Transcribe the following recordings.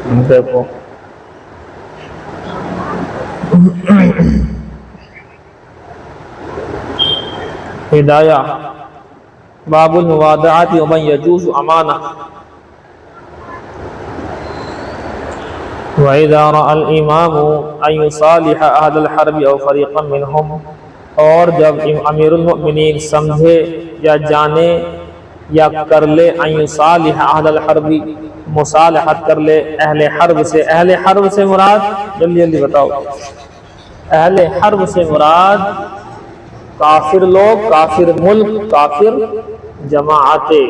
دیکھو ہدایہ باب الموادعات ومن یجوز امانہ وَإِذَا رَأَى الْإِمَامُ أَن يُصَالِحَ أَهْلَ الْحَرْبِ أَوْ فَرِيقًا مِّنْهُمْ، اور جب امیر المؤمنین سمجھے یا جانے یا کر لے ان یصالح اہل الحرب، مصالحت کر لے اہل حرب سے۔ اہل حرب سے مراد جلدی جلدی بتاؤ، اہل حرب سے مراد کافر لوگ، کافر ملک، کافر جماعتیں،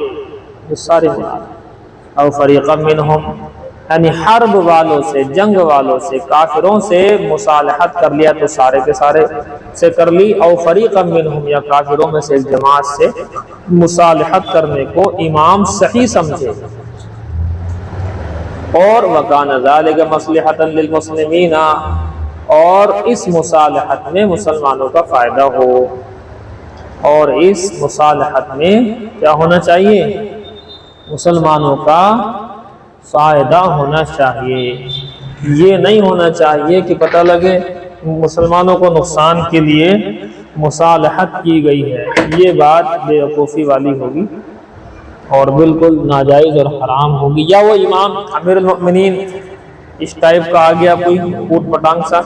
یہ سارے مراد۔ او فریقا منہم، یعنی حرب والوں سے، جنگ والوں سے، کافروں سے مصالحت کر لیا تو سارے کے سارے سے کر لی۔ او فریقا منہم، یا کافروں میں سے جماعت سے مصالحت کرنے کو امام صحیح سمجھے۔ اور وَكَانَ ذَلِكَ مَصْلِحَةً لِلْمُسْلِمِينَ، اور اس مصالحت میں مسلمانوں کا فائدہ ہو، اور اس مصالحت میں کیا ہونا چاہیے؟ مسلمانوں کا فائدہ ہونا چاہیے۔ یہ نہیں ہونا چاہیے کہ پتہ لگے مسلمانوں کو نقصان کے لیے مصالحت کی گئی ہے، یہ بات بیوقوفی والی ہوگی اور بالکل ناجائز اور حرام ہوگی۔ یا وہ امام امیر المؤمنین اس ٹائپ کا آ گیا کوئی اوٹ پٹانگ سا،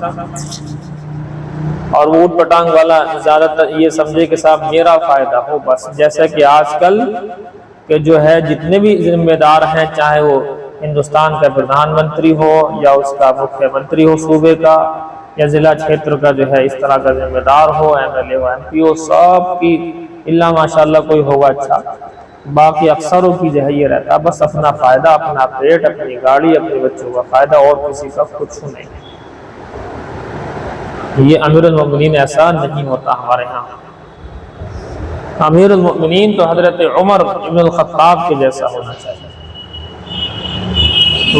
اور وہ اوٹ پٹانگ والا زیادہ تر یہ سمجھے کہ صاحب میرا فائدہ ہو بس، جیسا کہ آج کل کہ جو ہے جتنے بھی ذمہ دار ہیں، چاہے وہ ہندوستان کا پردھان منتری ہو یا اس کا مکھیہ منتری ہو صوبے کا، یا ضلع چھیتر کا جو ہے اس طرح کا ذمہ دار ہو، ایم ایل اے ہو، ایم پی ہو، سب کی اللہ ماشاءاللہ کوئی ہوگا اچھا، باقی اکثروں کی جو ہے یہ رہتا بس اپنا فائدہ، اپنا پیٹ، اپنی گاڑی، اپنے بچوں کا فائدہ، اور کسی کا کچھ نہیں۔ یہ امیر المؤمنین ایسا نہیں ہوتا ہمارے ہاں۔ امیر المؤمنین تو حضرت عمر ابن الخطاب کے جیسا ہونا چاہیے،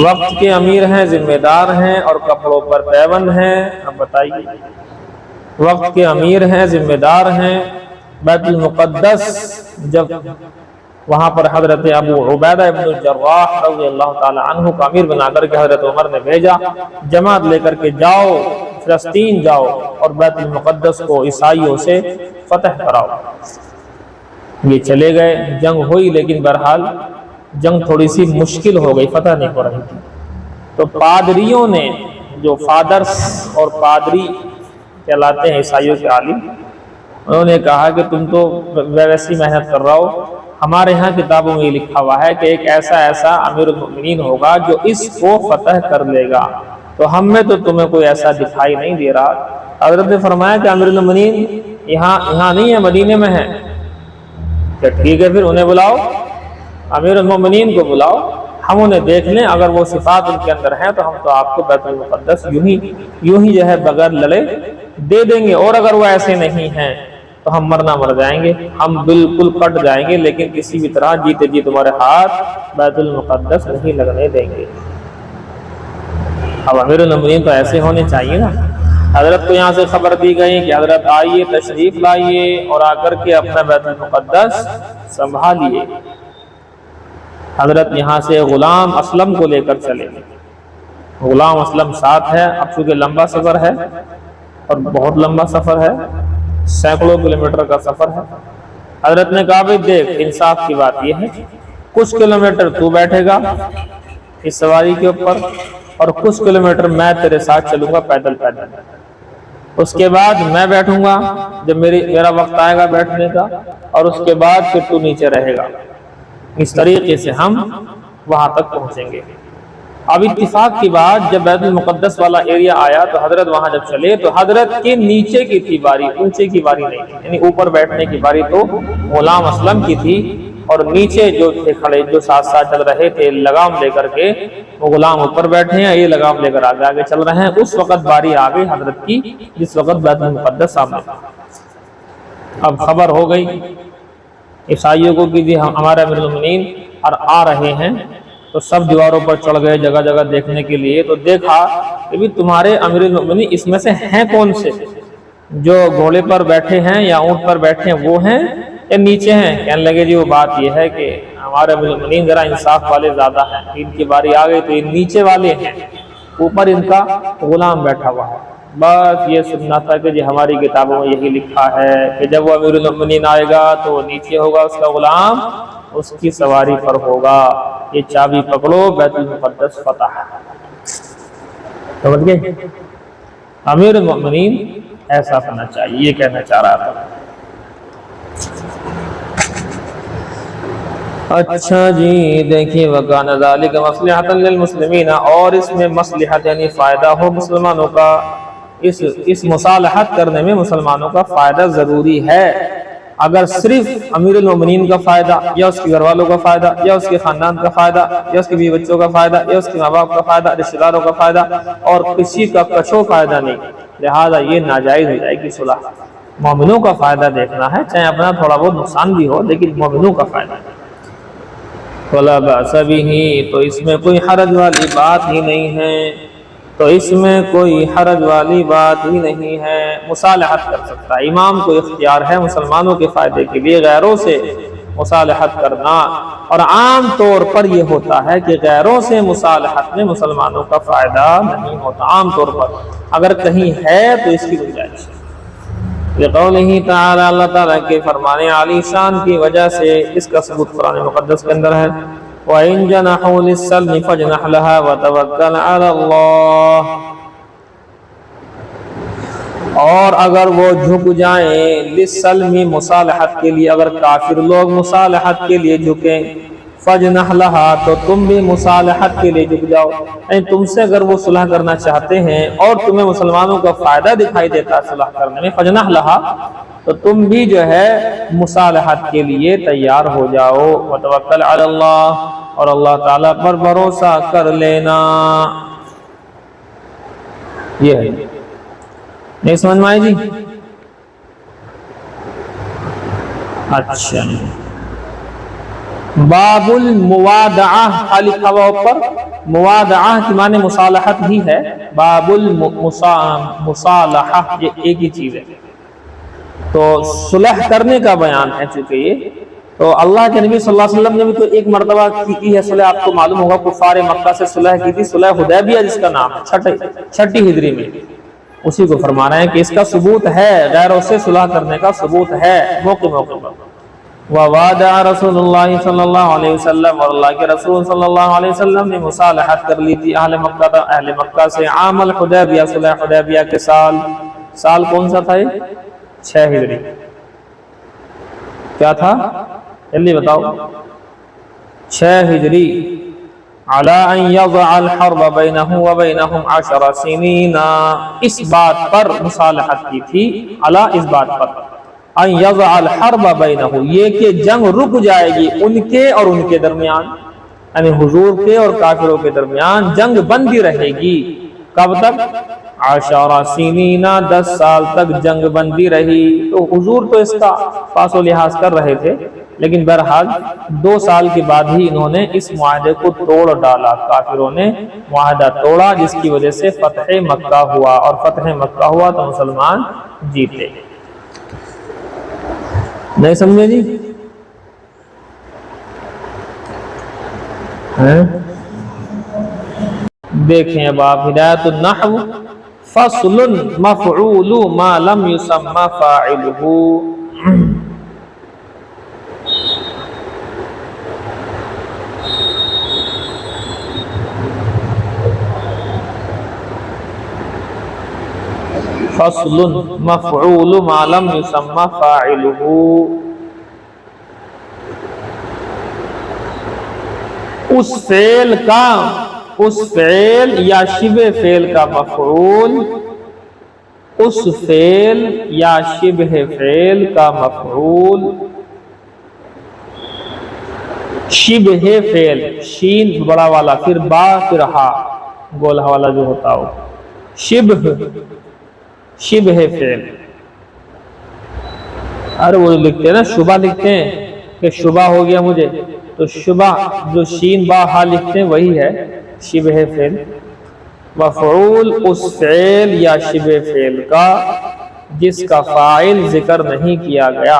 وقت کے امیر ہیں، ذمہ دار ہیں، اور کپڑوں پر پیبند ہیں۔ اب بتائیے، وقت کے امیر ہیں، ذمہ دار ہیں، بیت المقدس جب وہاں پر حضرت ابو عبیدہ ابن الجراح رضی اللہ تعالی عنہ کا امیر بنا کر کے حضرت عمر نے بھیجا، جماعت لے کر کے جاؤ فلسطین جاؤ اور بیت المقدس کو عیسائیوں سے فتح کراؤ۔ یہ چلے گئے، جنگ ہوئی، لیکن بہرحال جنگ تھوڑی سی مشکل ہو گئی، فتح نہیں ہو رہی تھی۔ تو پادریوں نے، جو فادرز اور پادری کہلاتے ہیں عیسائیوں کے عالم، انہوں نے کہا کہ تم تو ویسی محنت کر رہا ہو، ہمارے ہاں کتابوں میں یہ لکھا ہوا ہے کہ ایک ایسا امیر المؤمنین ہوگا جو اس کو فتح کر لے گا، تو ہم میں تو تمہیں کوئی ایسا دکھائی نہیں دے رہا۔ حضرت نے فرمایا کہ امیر المؤمنین یہاں نہیں ہے، مدینے میں ہے۔ کہ ٹھیک ہے، پھر انہیں بلاؤ، امیر المؤمنین کو بلاؤ، ہم انہیں دیکھ لیں، اگر وہ صفات ان کے اندر ہیں تو ہم تو آپ کو بیت المقدس یوں ہی جو ہے بغیر لڑے دے دیں گے، اور اگر وہ ایسے نہیں ہیں تو ہم مرنا مر جائیں گے، ہم بالکل کٹ جائیں گے، لیکن کسی بھی طرح جیتے جی تمہارے ہاتھ بیت المقدس نہیں لگنے دیں گے۔ اب امیر المؤمنین تو ایسے ہونے چاہیے نا۔ حضرت کو یہاں سے خبر دی گئی کہ حضرت آئیے، تشریف لائیے، اور آ کر کے اپنا بیت المقدس سنبھالیے۔ حضرت یہاں سے غلام اسلم کو لے کر چلے، غلام اسلم ساتھ ہے۔ اب چونکہ لمبا سفر ہے، اور بہت لمبا سفر ہے، سینکڑوں کلومیٹر کا سفر ہے، حضرت نے کہا بھائی دیکھ، انصاف کی بات یہ ہے کچھ کلومیٹر تو بیٹھے گا اس سواری کے اوپر، اور کچھ کلومیٹر میں تیرے ساتھ چلوں گا پیدل پیدل، اس کے بعد میں بیٹھوں گا جب میرا وقت آئے گا بیٹھنے کا، اور اس کے بعد پھر تو نیچے رہے گا۔ اس طریقے سے ہم وہاں تک پہنچیں گے۔ اب اتفاق کی بات، جب بیت المقدس والا ایریا آیا تو حضرت وہاں جب چلے تو حضرت کے نیچے کی تھی باری، اونچے کی باری نہیں تھی، یعنی اوپر بیٹھنے کی باری تو غلام اسلم کی تھی، اور نیچے جو تھے کھڑے، جو ساتھ ساتھ چل رہے تھے لگام لے کر کے، وہ غلام اوپر بیٹھے ہیں، یہ لگام لے کر آگے آگے چل رہے ہیں۔ اس وقت باری آ گئی حضرت کی، جس وقت بیت المقدس سامنے تھا۔ اب خبر ہو گئی عیسائیوں کو کہ جی ہمارے امیر المؤمنین آ رہے ہیں، تو سب دیواروں پر چڑھ گئے جگہ جگہ دیکھنے کے لیے۔ تو دیکھا کہ بھی تمہارے امیر المؤمنین اس میں سے ہیں کون سے، جو گھوڑے پر بیٹھے ہیں یا اونٹ پر بیٹھے ہیں وہ ہیں یا نیچے ہیں؟ کہنے لگے جی وہ بات یہ ہے کہ ہمارے مومنین ذرا انصاف والے زیادہ ہیں، ان کی باری آ گئی تو ان نیچے والے ہیں، اوپر ان کا غلام بیٹھا ہوا ہے۔ بس یہ سننا تھا کہ جی ہماری کتابوں میں یہی لکھا ہے کہ جب وہ امیر المومنین آئے گا تو وہ نیچے ہوگا اس کا غلام، اس کی سواری پر ہوگا، یہ چابی پکڑو بیت المقدس فتح ہے۔ سمجھ گئے؟ امیر المومنین ایسا ہونا چاہیے، یہ کہنا چاہ رہا تھا۔ اچھا جی دیکھیے، وَكَانَ ذَلِكَ مَصْلِحَةً لِلْمُسْلِمِينَ، اور اس میں مصلحت یعنی فائدہ ہو مسلمانوں کا، اس مصالحت کرنے میں مسلمانوں کا فائدہ ضروری ہے۔ اگر صرف امیر المومنین کا فائدہ یا اس کے گھر والوں کا فائدہ یا اس کے خاندان کا فائدہ یا اس کے بیوی بچوں کا فائدہ یا اس کے ماں باپ کا فائدہ، رشتہ داروں کا فائدہ، اور کسی کا کچھو فائدہ نہیں، لہذا یہ ناجائز ہو جائے گی صلح۔ مومنوں کا فائدہ دیکھنا ہے، چاہے اپنا تھوڑا بہت نقصان بھی ہو، لیکن مومنوں کا فائدہ ہے۔ وَلَا بَأْسَ بِهِ، تو اس میں کوئی حرج والی بات ہی نہیں ہے، تو اس میں کوئی حرج والی بات ہی نہیں ہے، مصالحت کر سکتا ہے۔ امام کو اختیار ہے مسلمانوں کے فائدے کے لیے غیروں سے مصالحت کرنا، اور عام طور پر یہ ہوتا ہے کہ غیروں سے مصالحت میں مسلمانوں کا فائدہ نہیں ہوتا، عام طور پر اگر کہیں ہے تو اس کی گنجائش ہے۔ لقولہ تعالی، اللہ تعالیٰ کے فرمانے عالی شان کی وجہ سے، اس کا ثبوت قرآن مقدس کے اندر ہے، وَإِن جَنَحُوا لِلسَّلْمِ فَاجْنَحْ لَهَا وَتَوَكَّلْ عَلَى اللَّهِ، اور اگر وہ جھک جائیں للسلم، مصالحت کے لیے، اگر کافر لوگ مصالحت کے لیے جھکیں، فَاجْنَحْ لَهَا، تو تم بھی مصالحت کے لیے جھک جاؤ، یعنی تم سے اگر وہ صلح کرنا چاہتے ہیں اور تمہیں مسلمانوں کا فائدہ دکھائی دیتا ہے صلح کرنے میں، فَاجْنَحْ لَهَا، تو تم بھی جو ہے مصالحت کے لیے تیار ہو جاؤ، وَتَوَكَّلْ عَلَى اللَّهِ، اور اللہ تعالیٰ پر بھروسہ کر لینا۔ یہ ہے، نہیں سمجھ میں آئی جی؟ اچھا، باب الموادعہ لکھا ہوا اوپر، موادعہ کی معنی مصالحت ہی ہے، باب المصالحہ یہ ایک ہی چیز ہے، تو صلح کرنے کا بیان ہے۔ چونکہ یہ تو اللہ کے نبی صلی اللہ علیہ وسلم نے بھی تو ایک مرتبہ کی ہے صلح، آپ کو معلوم ہوگا کفار مکہ سے صلح کی تھی، صلح حدیبیہ جس کا نام ہے، چھٹی ہجری میں، اسی کو فرما رہے ہیں کہ اس کا ثبوت ہے، غیروں سے صلح کرنے کا ثبوت ہے موقع پر۔ وَوَادَعَ رَسُولُ اللَّهِ صلی اللہ علیہ وسلم، اور اللہ کے رسول صلی اللہ علیہ وسلم نے مصالحت کر لی تھی اہل مکہ سے، عام الحدیبیہ، صلح حدیبیہ کے سال کون سا تھا؟ یہ 6 ہجری، کیا تھا جلدی بتاؤ؟ 6 ہجری، عَلَىٰ أَن يَضَعَ الْحَرْبَ بَيْنَهُ وَبَيْنَهُمْ 10 سِنِينَ، اس بات پر مصالحت کی تھی، عَلَىٰ اس بات پر، أَن يَضَعَ الْحَرْبَ بَيْنَهُ، یہ کہ جنگ رک جائے گی ان کے اور ان کے درمیان، یعنی حضور کے اور کافروں کے درمیان جنگ بندی رہے گی، کب تک؟ 10 سنین، 10 سال تک جنگ بندی رہی۔ تو حضور تو اس کا پاس و لحاظ کر رہے تھے، لیکن بہرحال 2 سال کے بعد ہی انہوں نے اس معاہدے کو توڑ ڈالا، کافروں نے معاہدہ توڑا، جس کی وجہ سے فتح مکہ ہوا، اور فتح مکہ ہوا تو مسلمان جیتے۔ نہیں سمجھے جی؟ دیکھیں اب آپ ہدایت النحو، فصل مفعول ما لم يسمى فاعله، فصل مفعول ما لم يسمى فاعله، اس فعل یا شبہ فعل کا مفعول، اس فعل یا شبہ فعل کا مفعول، شبہ فعل، شین بڑا والا، پھر با، پھر ہا، گولہ والا جو ہوتا ہو، شبہ فعل، ارے وہ لکھتے ہیں نا شبہ، لکھتے ہیں کہ شبہ ہو گیا مجھے، تو شبہ جو شین با ہا لکھتے ہیں وہی ہے شبہ فعل۔ مفعول اس فعل یا شبہ فعل کا جس کا فاعل ذکر نہیں کیا گیا،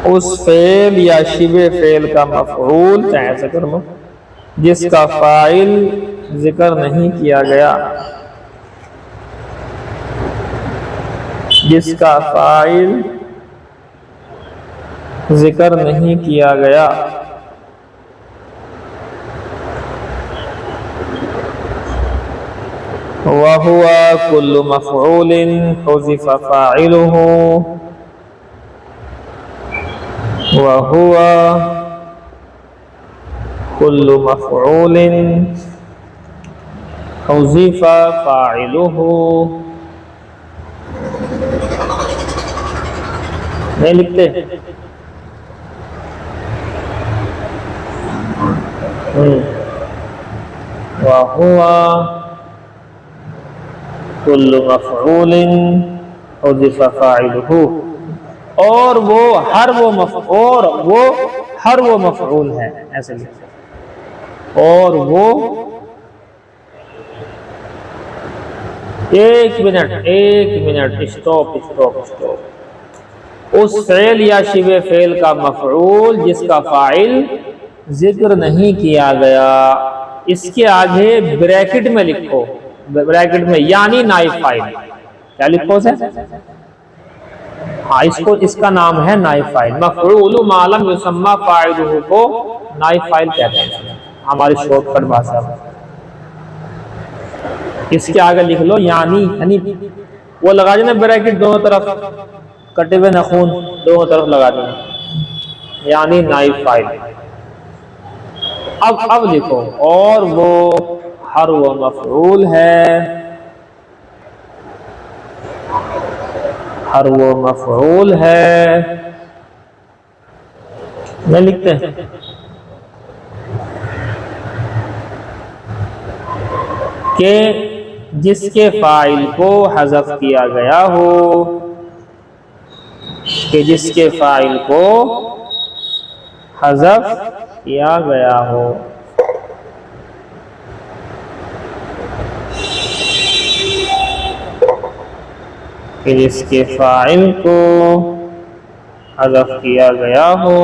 اس فعل یا شبہ فعل کا مفعول چاہے ایسا کر لو جس کا فاعل ذکر نہیں کیا گیا، جس کا فاعل ذکر نہیں کیا گیا، وَهُوَ كُلُّ مَفْعُولٍ حُذِفَ فَاعِلُهُ، وَهُوَ كُلُّ مَفْعُولٍ حُذِفَ فَاعِلُهُ۔ نہیں لکھتے؟ وَهُوَ كُلُّ مَفْعُولٍ حُذِفَ فَاعِلُهُ، اور وہ ہر وہ مفعول ہے، ایسے لکھتے، اور وہ ایک منٹ اسٹاپ، اس فعل یا شبہ فعل کا مفعول جس کا فاعل ذکر نہیں کیا گیا، اس کے آگے بریکٹ میں لکھو، بریکٹ میں یعنی نائب فاعل، کیا لکھو اسے؟ ہاں، اس کا نام ہے نائب فاعل۔ مفعول ما لم یسمى فاعلہ کو نائب فاعل کہتے ہیں، ہماری شارٹ کٹ بھاشا میں۔ اس کے آگے لکھ لو یعنی وہ لگا دینا بریکٹ دونوں طرف، کٹے ہوئے نخون دونوں طرف لگا دینا، یعنی نائب فاعل۔ اب لکھو اور وہ ہر وہ مفعول ہے، ہر وہ مفعول ہے، نہیں لکھتے؟ کہ جس کے فاعل کو حذف کیا گیا ہو، کہ جس کے فاعل کو حذف کیا گیا ہو، کہ جس کے فاعل کو حذف کیا گیا ہو،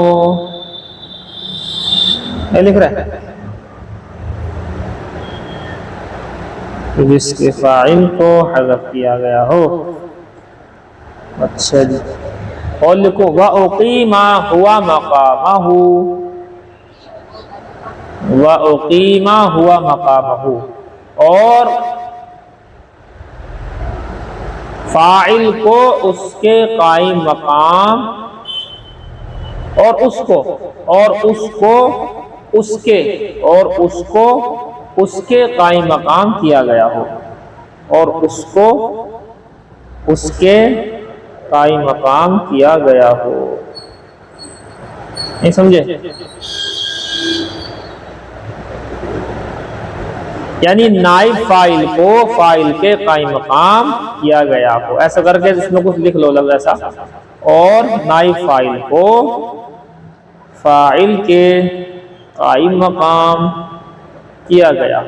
یہ لکھ رہا ہے کہ جس کے فاعل کو حذف کیا گیا ہو۔ اچھا جی، اور لکھو وَأُقِيمَ هُوَ مَقَامَهُ، وَأُقِيمَ هُوَ مَقَامَهُ، اور فاعل کو اس کے قائم مقام، اور اس کو اس کے قائم مقام کیا گیا ہو، اور اس کو اس کے قائم مقام کیا گیا ہو، نہیں سمجھے؟ یعنی نائب فاعل کو فاعل کے قائم مقام کیا گیا ہو، ایسا کر کے اس میں کچھ لکھ لو لفظ ایسا، اور نائب فاعل کو فاعل کے قائم مقام کیا گیا،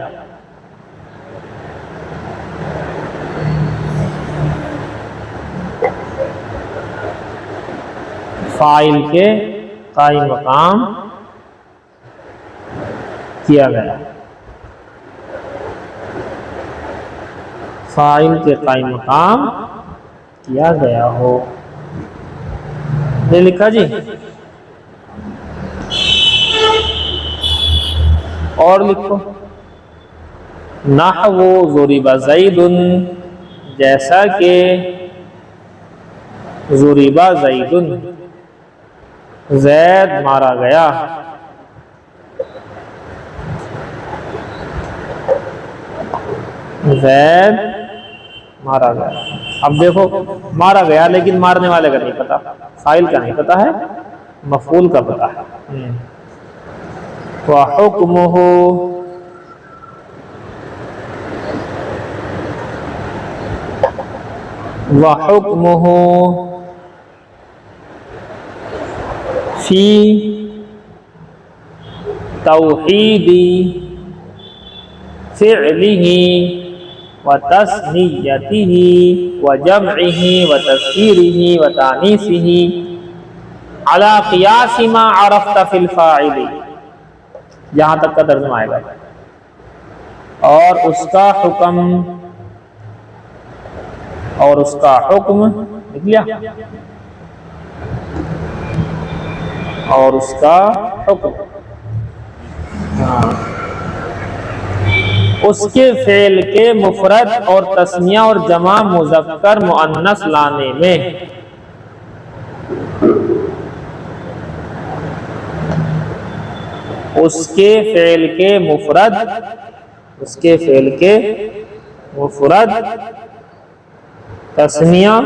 فاعل کے قائم مقام کیا گیا، فاعل کے قائم مقام کیا گیا ہو، نے لکھا جی؟ اور لکھو نحو ضرب زید، جیسا کہ ضرب زید، زید مارا گیا، زید مارا گیا۔ اب دیکھو مارا گیا، لیکن مارنے والے کا نہیں پتا، فاعل کا نہیں پتا ہے، مفعول کا پتا ہے۔ وَحُکْمُهُ، وَحُکْمُهُ فی توحید فعلہ وتثنیتہ وجمعہ وتذکیرہ وتانیثہ علی قیاس ما عرفت فی الفاعل، یہاں تک کا ترجمہ آئے گا، اور اس کا حکم، اور اس کا حکم لکھ لیا، اور اس کا حکم اس کے فعل کے مفرد اور تثنیہ اور جمع مذکر مؤنث لانے میں، اس کے فعل کے مفرد، اس کے فعل کے مفرد، تثنیہ،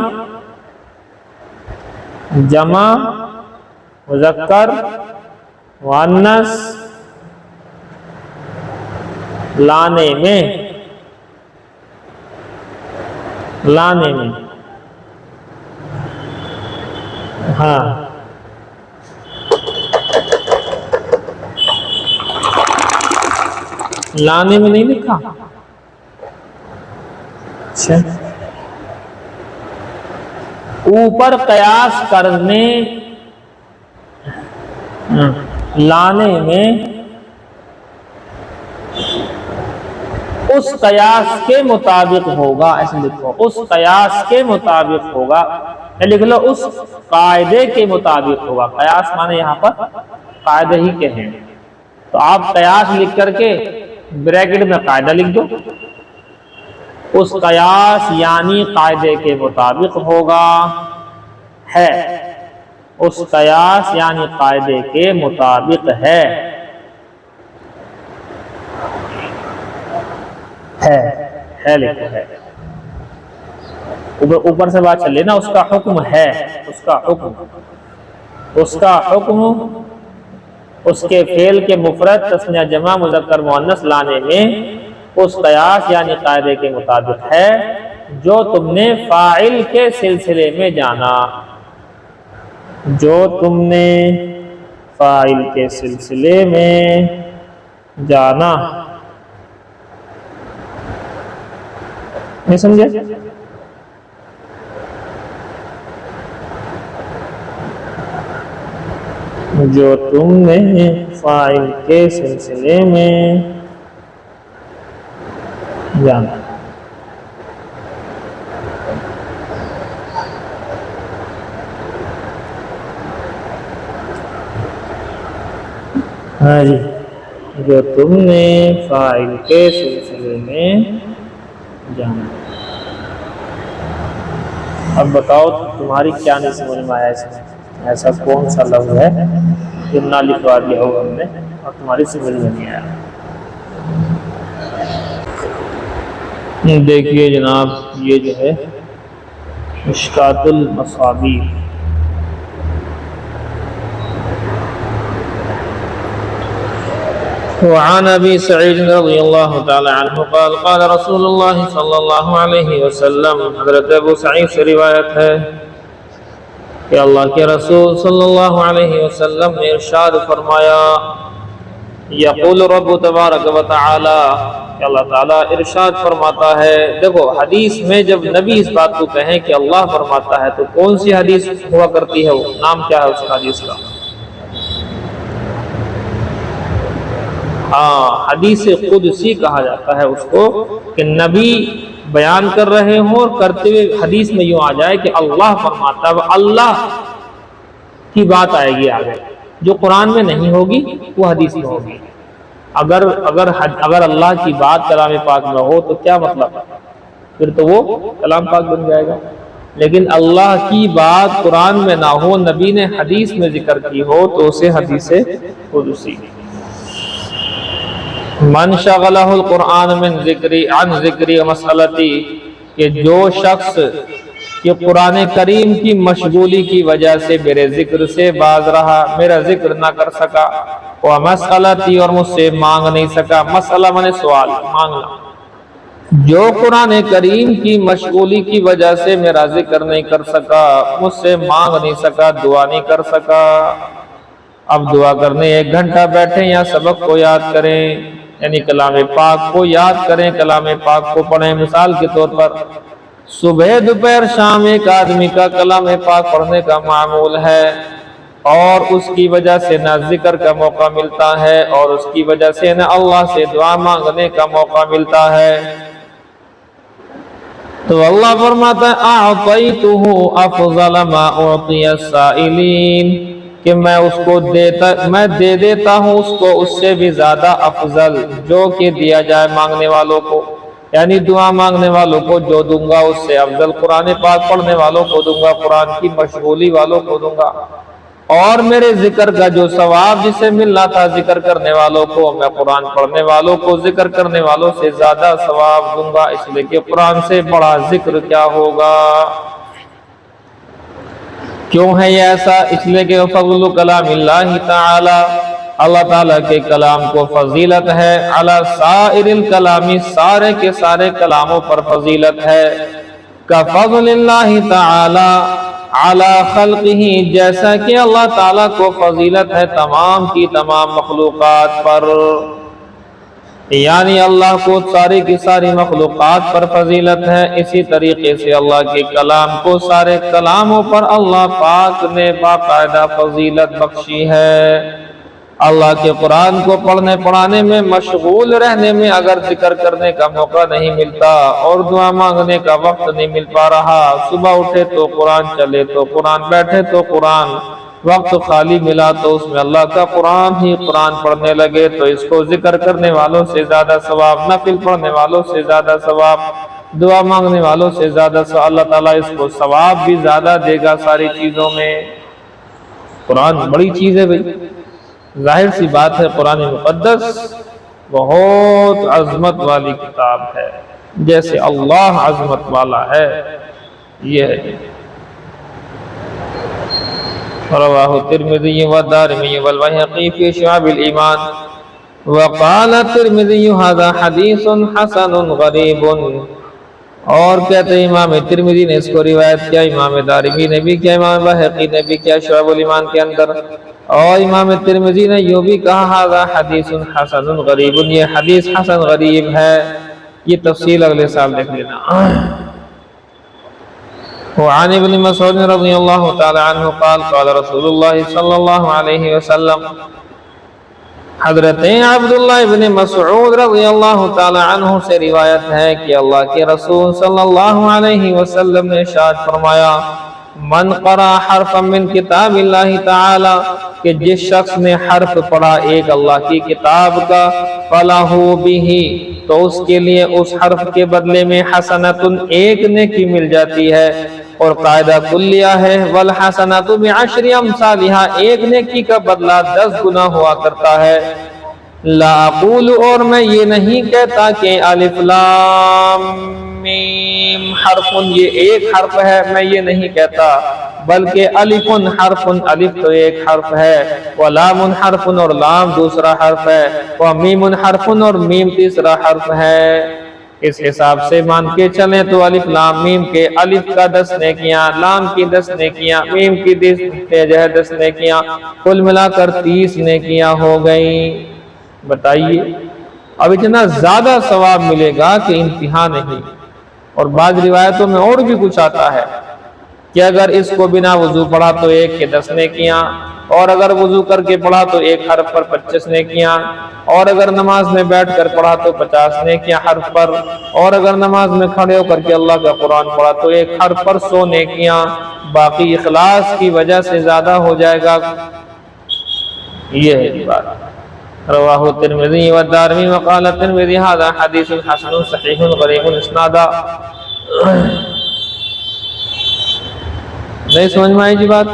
جمع مذکر مؤنث لانے میں، لانے میں، ہاں لانے میں نہیں لکھا، اچھا اوپر قیاس کرنے، لانے میں اس قیاس کے مطابق ہوگا، ایسے لکھو، اس قیاس کے مطابق ہوگا، یا لکھ لو اس قاعدے کے مطابق ہوگا، قیاس مانے یہاں پر قاعدے ہی کے ہیں، تو آپ قیاس لکھ کر کے بریکٹ میں قاعدہ لکھ دو، اس قیاس یعنی قاعدے کے مطابق ہوگا، ہے، اس قیاس یعنی قاعدے کے مطابق ہے لکھو، ہے، اوپر سے بات چل رہی نا، اس کا حکم ہے، اس کا حکم، اس کا حکم اس کے فعل کے مفرد تثنیہ جمع مذکر مؤنث لانے میں اس قیاس یعنی قاعدے کے مطابق ہے جو تم نے فاعل کے سلسلے میں جانا، جو تم نے فاعل کے سلسلے میں جانا، نہیں سمجھے؟ جو تم نے فاعل کے سلسلے میں جانا، ہاں جی، جو تم نے فاعل کے سلسلے میں جانا۔ اب بتاؤ تمہاری کیا نہیں سمجھ میں آیا اس میں؟ ایسا کون سا لفظ ہے جو نہ لکھوا دیا ہو ہم نے اور تمہاری سمجھ میں نہیں آیا؟ دیکھیے جناب، یہ جو ہے مشکات المصابیح، وعن ابی سعید رضی اللہ تعالی عنہ قال قال رسول اللہ صلی اللہ علیہ وسلم، حضرت ابو سعید سے روایت ہے کہ اللہ کے رسول صلی اللہ علیہ وسلم نے ارشاد فرمایا، یقول رب تبارک و تعالی، کہ اللہ تعالیٰ ارشاد فرماتا ہے۔ دیکھو حدیث میں جب نبی اس بات کو کہیں کہ اللہ فرماتا ہے تو کون سی حدیث ہوا کرتی ہے؟ وہ نام کیا ہے اس حدیث کا؟ ہاں، حدیث قدسی کہا جاتا ہے اس کو، کہ نبی بیان کر رہے ہوں اور کرتے ہوئے حدیث میں یوں آ جائے کہ اللہ فرماتا ہے، اللہ کی بات آئے گی آگے، جو قرآن میں نہیں ہوگی وہ حدیث میں ہوگی۔ اگر اللہ کی بات کلام پاک میں ہو تو کیا مطلب؟ پھر تو وہ کلام پاک بن جائے گا، لیکن اللہ کی بات قرآن میں نہ ہو، نبی نے حدیث میں ذکر کی ہو تو اسے حدیث قدسی۔ من شغلہ القرآن من ذکری عن ذکری و مسئلتی، کہ جو شخص کہ قرآن کریم کی مشغولی کی وجہ سے میرے ذکر سے باز رہا، میرا ذکر نہ کر سکا، وہ مسئلتی اور مجھ سے مانگ نہیں سکا، مسئلہ مانے سوال، مانگنا، جو قرآن کریم کی مشغولی کی وجہ سے میرا ذکر نہیں کر سکا، مجھ سے مانگ نہیں سکا، دعا نہیں کر سکا۔ اب دعا کرنے 1 گھنٹہ بیٹھیں یا سبق کو یاد کریں، یعنی کلام پاک کو یاد کریں، کلام پاک کو پڑھیں۔ مثال کے طور پر صبح دوپہر شام ایک آدمی کا کلام پاک پڑھنے کا معمول ہے، اور اس کی وجہ سے نہ ذکر کا موقع ملتا ہے اور اس کی وجہ سے نہ اللہ سے دعا مانگنے کا موقع ملتا ہے۔ تو اللہ فرماتا ہے اعطیتہ افضل ما اعطی السائلین، کہ میں دے دیتا ہوں اس کو اس سے بھی زیادہ افضل جو کہ دیا جائے مانگنے والوں کو، یعنی دعا مانگنے والوں کو جو دوں گا اس سے افضل قرآن پاک پڑھنے والوں کو دوں گا، قرآن کی مشغولی والوں کو دوں گا، اور میرے ذکر کا جو ثواب جسے مل رہا تھا ذکر کرنے والوں کو، میں قرآن پڑھنے والوں کو ذکر کرنے والوں سے زیادہ ثواب دوں گا، اس لیے کہ قرآن سے بڑا ذکر کیا ہوگا۔ کیوں ہے یہ ایسا؟ اس لیے کہ فضل کلام اللہ تعالی، اللہ تعالیٰ کے کلام کو فضیلت ہے، علی سائر الکلام، سارے کے سارے کلاموں پر فضیلت ہے، کا فضل اللہ تعالی علی خلقہ، جیسا کہ اللہ تعالیٰ کو فضیلت ہے تمام کی تمام مخلوقات پر، یعنی اللہ کو ساری کی ساری مخلوقات پر فضیلت ہے، اسی طریقے سے اللہ کے کلام کو سارے کلاموں پر اللہ پاک نے باقاعدہ فضیلت بخشی ہے۔ اللہ کے قرآن کو پڑھنے پڑھانے میں مشغول رہنے میں اگر ذکر کرنے کا موقع نہیں ملتا اور دعا مانگنے کا وقت نہیں مل پا رہا، صبح اٹھے تو قرآن، چلے تو قرآن، بیٹھے تو قرآن، وقت خالی ملا تو اس میں اللہ کا قرآن ہی قرآن پڑھنے لگے، تو اس کو ذکر کرنے والوں سے زیادہ ثواب، نفل پڑھنے والوں سے زیادہ ثواب، دعا مانگنے والوں سے زیادہ ثواب، اللہ تعالیٰ اس کو ثواب بھی زیادہ دے گا ساری چیزوں میں۔ قرآن بڑی چیز ہے بھائی، ظاہر سی بات ہے، قرآن مقدس بہت عظمت والی کتاب ہے، جیسے اللہ عظمت والا ہے یہ ہے۔ رواہ الترمذی والدارمی والبیہقی فی شعب الایمان، وقال الترمذی ھذا حدیث حسن غریب، اور کہتے ہیں امام ترمذی نے اس کو روایت کیا، امام دارمی نے بھی کیا، امام بہقی نے بھی کیا شعب الایمان کے اندر، اور امام ترمذی نے یوں بھی کہا ھذا حدیث حسن غریب، یہ حدیث حسن غریب ہے۔ یہ تفصیل اگلے سال دیکھ لینا۔ وعن ابن مسعود رضی اللہ تعالی عنہ قال قال رسول اللہ صلی اللہ علیہ وسلم، حضرت عبداللہ ابن مسعود رضی اللہ تعالی عنہ سے روایت ہے کہ اللہ کے رسول صلی اللہ علیہ وسلم نے ارشاد فرمایا، من قرأ حرفا من کتاب اللہ تعالی، کہ جس شخص نے حرف پڑھا ایک اللہ کی کتاب کا، فلہ بہ، تو اس کے لیے اس حرف کے بدلے میں حسنۃ، ایک نیکی مل جاتی ہے، اور قاعدہ کلیہ ہے، والحسنۃ بعشر امثالھا، ایک نیکی کا بدلہ 10 گنا ہوا کرتا ہے۔ لا اقول، اور میں یہ نہیں کہتا کہ الف لام میم حرف، یہ ایک حرف ہے، میں یہ نہیں کہتا، بلکہ الف حرف، الف تو ایک حرف ہے، ولام حرف، اور لام دوسرا حرف ہے، ومیم حرف، اور میم تیسرا حرف ہے۔ اس حساب سے مان کے چلیں تو الف لام میم کے الف کا 10 نیکیاں، لام کی 10 نیکیاں، میم کی 10 نیکیاں، کل ملا کر 30 نیکیاں ہو گئیں۔ بتائیے اب اتنا زیادہ ثواب ملے گا کہ انتہا نہیں۔ اور بعض روایتوں میں اور بھی کچھ آتا ہے کہ اگر اس کو بنا وضو پڑھا تو 1 کے 10 نیکیاں، اور اگر وضو کر کے پڑھا تو ایک حرف پر 25 نیکیاں، اور اگر نماز میں بیٹھ کر پڑھا تو 50 نیکیاں حرف پر، اور اگر نماز میں کھڑے ہو کر کے اللہ کا قرآن پڑھا تو ایک حرف پر 100 نیکیاں، باقی اخلاص کی وجہ سے زیادہ ہو جائے گا۔ یہ ہے بات۔ رواہ الترمذی والدارمی وقال الترمذی ھذا حدیث حسن صحیح غریب اسنادا۔ نہیں سمجھ میں آئی جی بات؟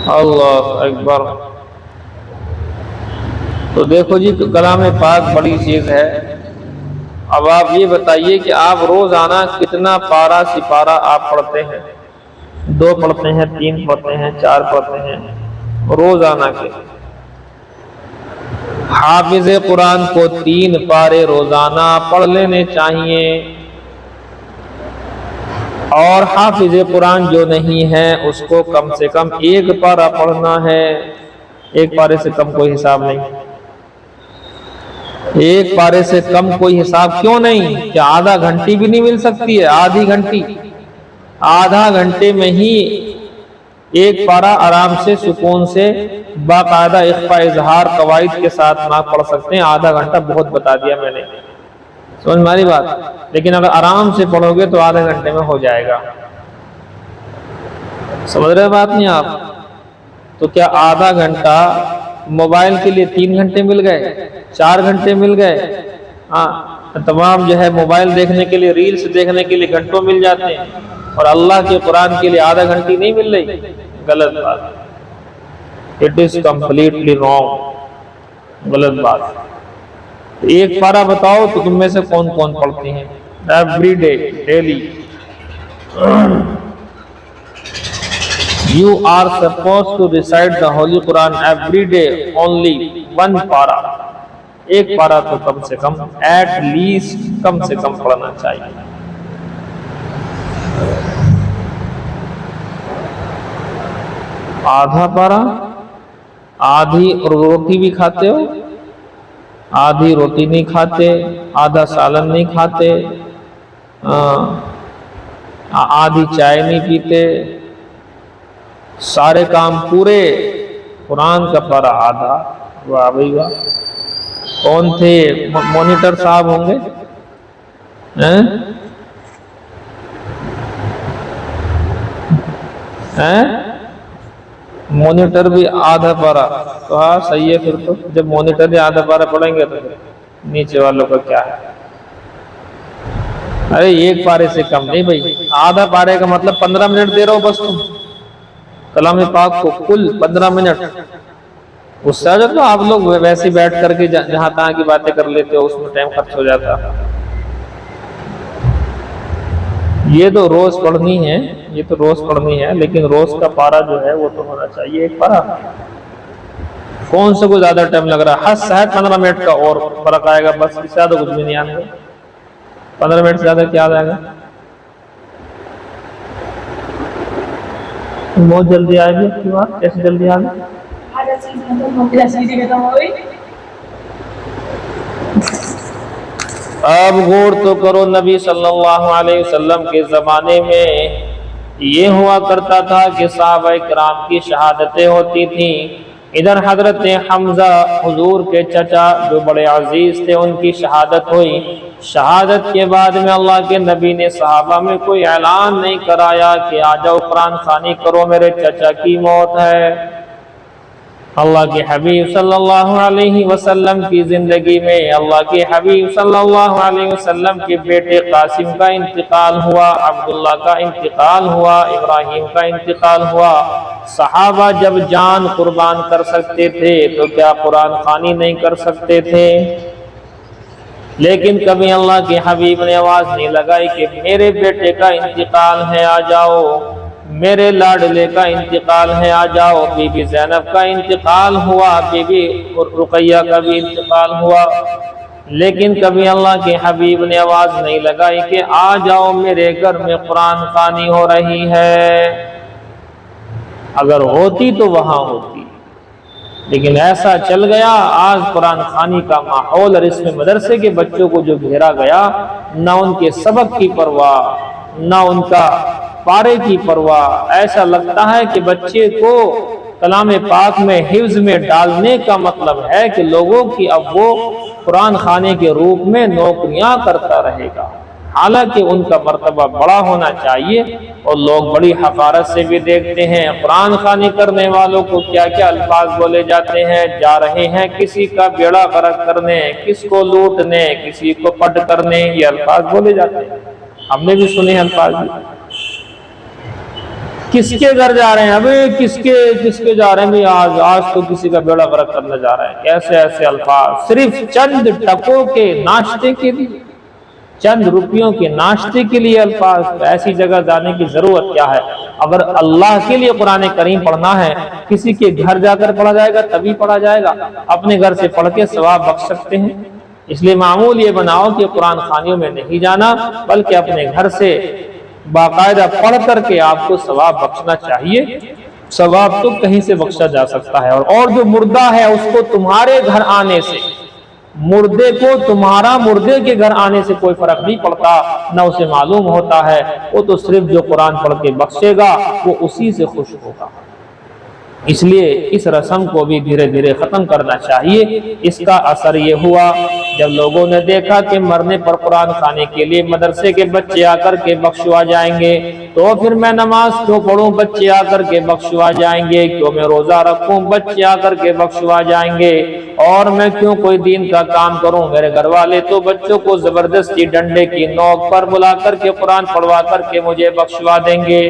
اللہ اکبر۔ تو دیکھو جی، کلام پاک بڑی چیز ہے۔ اب آپ یہ بتائیے کہ آپ روزانہ کتنا پارہ سپارہ آپ پڑھتے ہیں؟ 2 پڑھتے ہیں، 3 پڑھتے ہیں، 4 پڑھتے ہیں روزانہ کے؟ حافظ قرآن کو 3 پارے روزانہ پڑھ لینے چاہیے، اور حافظ قرآن جو نہیں ہے اس کو کم سے کم 1 پارہ پڑھنا ہے۔ 1 پارے سے کم کوئی حساب نہیں، 1 پارے سے کم کوئی حساب کیوں نہیں؟ کیا آدھا گھنٹی بھی نہیں مل سکتی ہے؟ آدھی گھنٹی آدھا گھنٹے میں ہی ایک پارہ آرام سے سکون سے باقاعدہ اخفاء اظہار قواعد کے ساتھ نہ پڑھ سکتے ہیں. آدھا گھنٹہ بہت بتا دیا میں نے، سمجھ ماری بات. لیکن اگر آرام سے پڑھو گے تو آدھے گھنٹے میں ہو جائے گا. سمجھ رہے بات نہیں آپ؟ تو کیا آدھا گھنٹہ موبائل کے لیے 3 گھنٹے مل گئے، 4 گھنٹے مل گئے؟ تمام جو ہے موبائل دیکھنے کے لیے، ریلز دیکھنے کے لیے گھنٹوں مل جاتے ہیں، اور اللہ کے قرآن کے لیے آدھا گھنٹی نہیں مل رہی. غلط بات. It is completely wrong. غلط بات. ایک پارہ بتاؤ تو تم میں سے کون کون پڑھتے ہیں every day, daily? You are supposed to recite the Holy Quran every day, only 1 para. ایک پارہ تو کم سے کم ایٹ لیسٹ کم سے کم پڑھنا چاہیے. آدھا پارہ؟ آدھی روٹی بھی کھاتے ہو؟ آدھی روٹی نہیں کھاتے، آدھا سالن نہیں کھاتے، آدھی چائے نہیں پیتے، سارے کام پورے، قرآن کا پارہ آدھا. واہ بھائی واہ. کون تھے مانیٹر صاحب ہوں گے؟ مانیٹر بھی آدھا پارہ؟ تو ہاں صحیح ہے. پھر تو جب مانیٹر بھی آدھا پارہ پڑھیں گے تو نیچے والوں کا کیا ہے؟ ارے ایک پارے سے کم نہیں بھائی. آدھا پارے کا مطلب 15 منٹ دے رہا ہو بس تم کلام پاک کو، کل 15 منٹ. اس سے زیادہ تو آپ لوگ ویسے بیٹھ کر کے جہاں تہاں کی باتیں کر لیتے ہو، اس میں ٹائم خرچ ہو جاتا. یہ تو روز پڑھنی ہے، یہ تو روز پڑھنی ہے، لیکن روز کا پارہ جو ہے وہ تو ہونا چاہیے ایک پارہ. کون سے کو زیادہ ٹائم لگ رہا ہے؟ حد 15 منٹ کا اور فرق آئے گا بس، اس سے زیادہ کچھ بھی نہیں آنے گا. 15 منٹ سے زیادہ کیا آ جائے گا؟ بہت جلدی آئے گی آپ کی بات. کیسے جلدی آ گئی؟ اب غور تو کرو، نبی صلی اللہ علیہ وسلم کے زمانے میں یہ ہوا کرتا تھا کہ صحابہ کرام کی شہادتیں ہوتی تھیں. ادھر حضرت حمزہ حضور کے چچا جو بڑے عزیز تھے، ان کی شہادت ہوئی. شہادت کے بعد میں اللہ کے نبی نے صحابہ میں کوئی اعلان نہیں کرایا کہ آ جاؤ قرآن خوانی کرو، میرے چچا کی موت ہے. اللہ کے حبیب صلی اللہ علیہ وسلم کی زندگی میں اللہ کے حبیب صلی اللہ علیہ وسلم کے بیٹے قاسم کا انتقال ہوا، عبداللہ کا انتقال ہوا، ابراہیم کا انتقال ہوا. صحابہ جب جان قربان کر سکتے تھے تو کیا قرآن خوانی نہیں کر سکتے تھے؟ لیکن کبھی اللہ کے حبیب نے آواز نہیں لگائی کہ میرے بیٹے کا انتقال ہے آ جاؤ، میرے لاڈلے کا انتقال ہے آ جاؤ. بی بی زینب کا انتقال ہوا، بی بی رقیہ کا بھی انتقال ہوا، لیکن کبھی اللہ کے حبیب نے آواز نہیں لگائی کہ آ جاؤ میرے گھر میں قرآن خوانی ہو رہی ہے. اگر ہوتی تو وہاں ہوتی، لیکن ایسا چل گیا آج قرآن خوانی کا ماحول، اور اس میں مدرسے کے بچوں کو جو گھیرا گیا، نہ ان کے سبق کی پرواہ، نہ ان کا پارے کی پرواہ. ایسا لگتا ہے کہ بچے کو کلام پاک میں حفظ میں ڈالنے کا مطلب ہے کہ لوگوں کی اب وہ قرآن خوانی کے روپ میں نوکریاں کرتا رہے گا. حالانکہ ان کا مرتبہ بڑا ہونا چاہیے، اور لوگ بڑی حقارت سے بھی دیکھتے ہیں قرآن خوانی کرنے والوں کو. کیا کیا الفاظ بولے جاتے ہیں، جا رہے ہیں کسی کا بیڑا غرق کرنے، کس کو لوٹنے، کسی کو پٹ کرنے، یہ الفاظ بولے جاتے ہیں. ہم نے بھی سنے الفاظ. کس کے گھر جا رہے ہیں، ابھی کس کے جا رہے ہیں، آج تو کسی کا بیڑا غرق کرنے جا رہے ہیں. ایسے ایسے الفاظ صرف چند ٹکوں کے ناشتے کے لیے، چند روپیوں کے ناشتے کے لیے الفاظ. ایسی جگہ جانے کی ضرورت کیا ہے؟ اگر اللہ کے لیے قرآن کریم پڑھنا ہے، کسی کے گھر جا کر پڑھا جائے گا تبھی پڑھا جائے گا. اپنے گھر سے پڑھ کے ثواب بخش سکتے ہیں. اس لیے معمول یہ بناؤ کہ قرآن خوانیوں میں نہیں جانا، بلکہ اپنے گھر سے باقاعدہ پڑھ کر کے آپ کو ثواب بخشنا چاہیے. ثواب تو کہیں سے بخشا جا سکتا ہے، اور جو مردہ ہے اس کو تمہارے گھر آنے سے مردے کو تمہارا مردے کے گھر آنے سے کوئی فرق نہیں پڑتا، نہ اسے معلوم ہوتا ہے، وہ تو صرف جو قرآن پڑھ کے بخشے گا وہ اسی سے خوش ہوگا۔ اس لیے اس رسم کو بھی دھیرے دھیرے ختم کرنا چاہیے۔ اس کا اثر یہ ہوا جب لوگوں نے دیکھا کہ مرنے پر قرآن خانے کے لیے مدرسے کے بچے آ کر کے بخشوا جائیں گے، تو پھر میں نماز کیوں پڑھوں، بچے آ کر کے بخشوا جائیں گے، کیوں میں روزہ رکھوں، بچے آ کر کے بخشوا جائیں گے، اور میں کیوں کوئی دین کا کام کروں، میرے گھر والے تو بچوں کو زبردستی ڈنڈے کی نوک پر بلا کر کے قرآن پڑھوا کر کے مجھے بخشوا دیں گے۔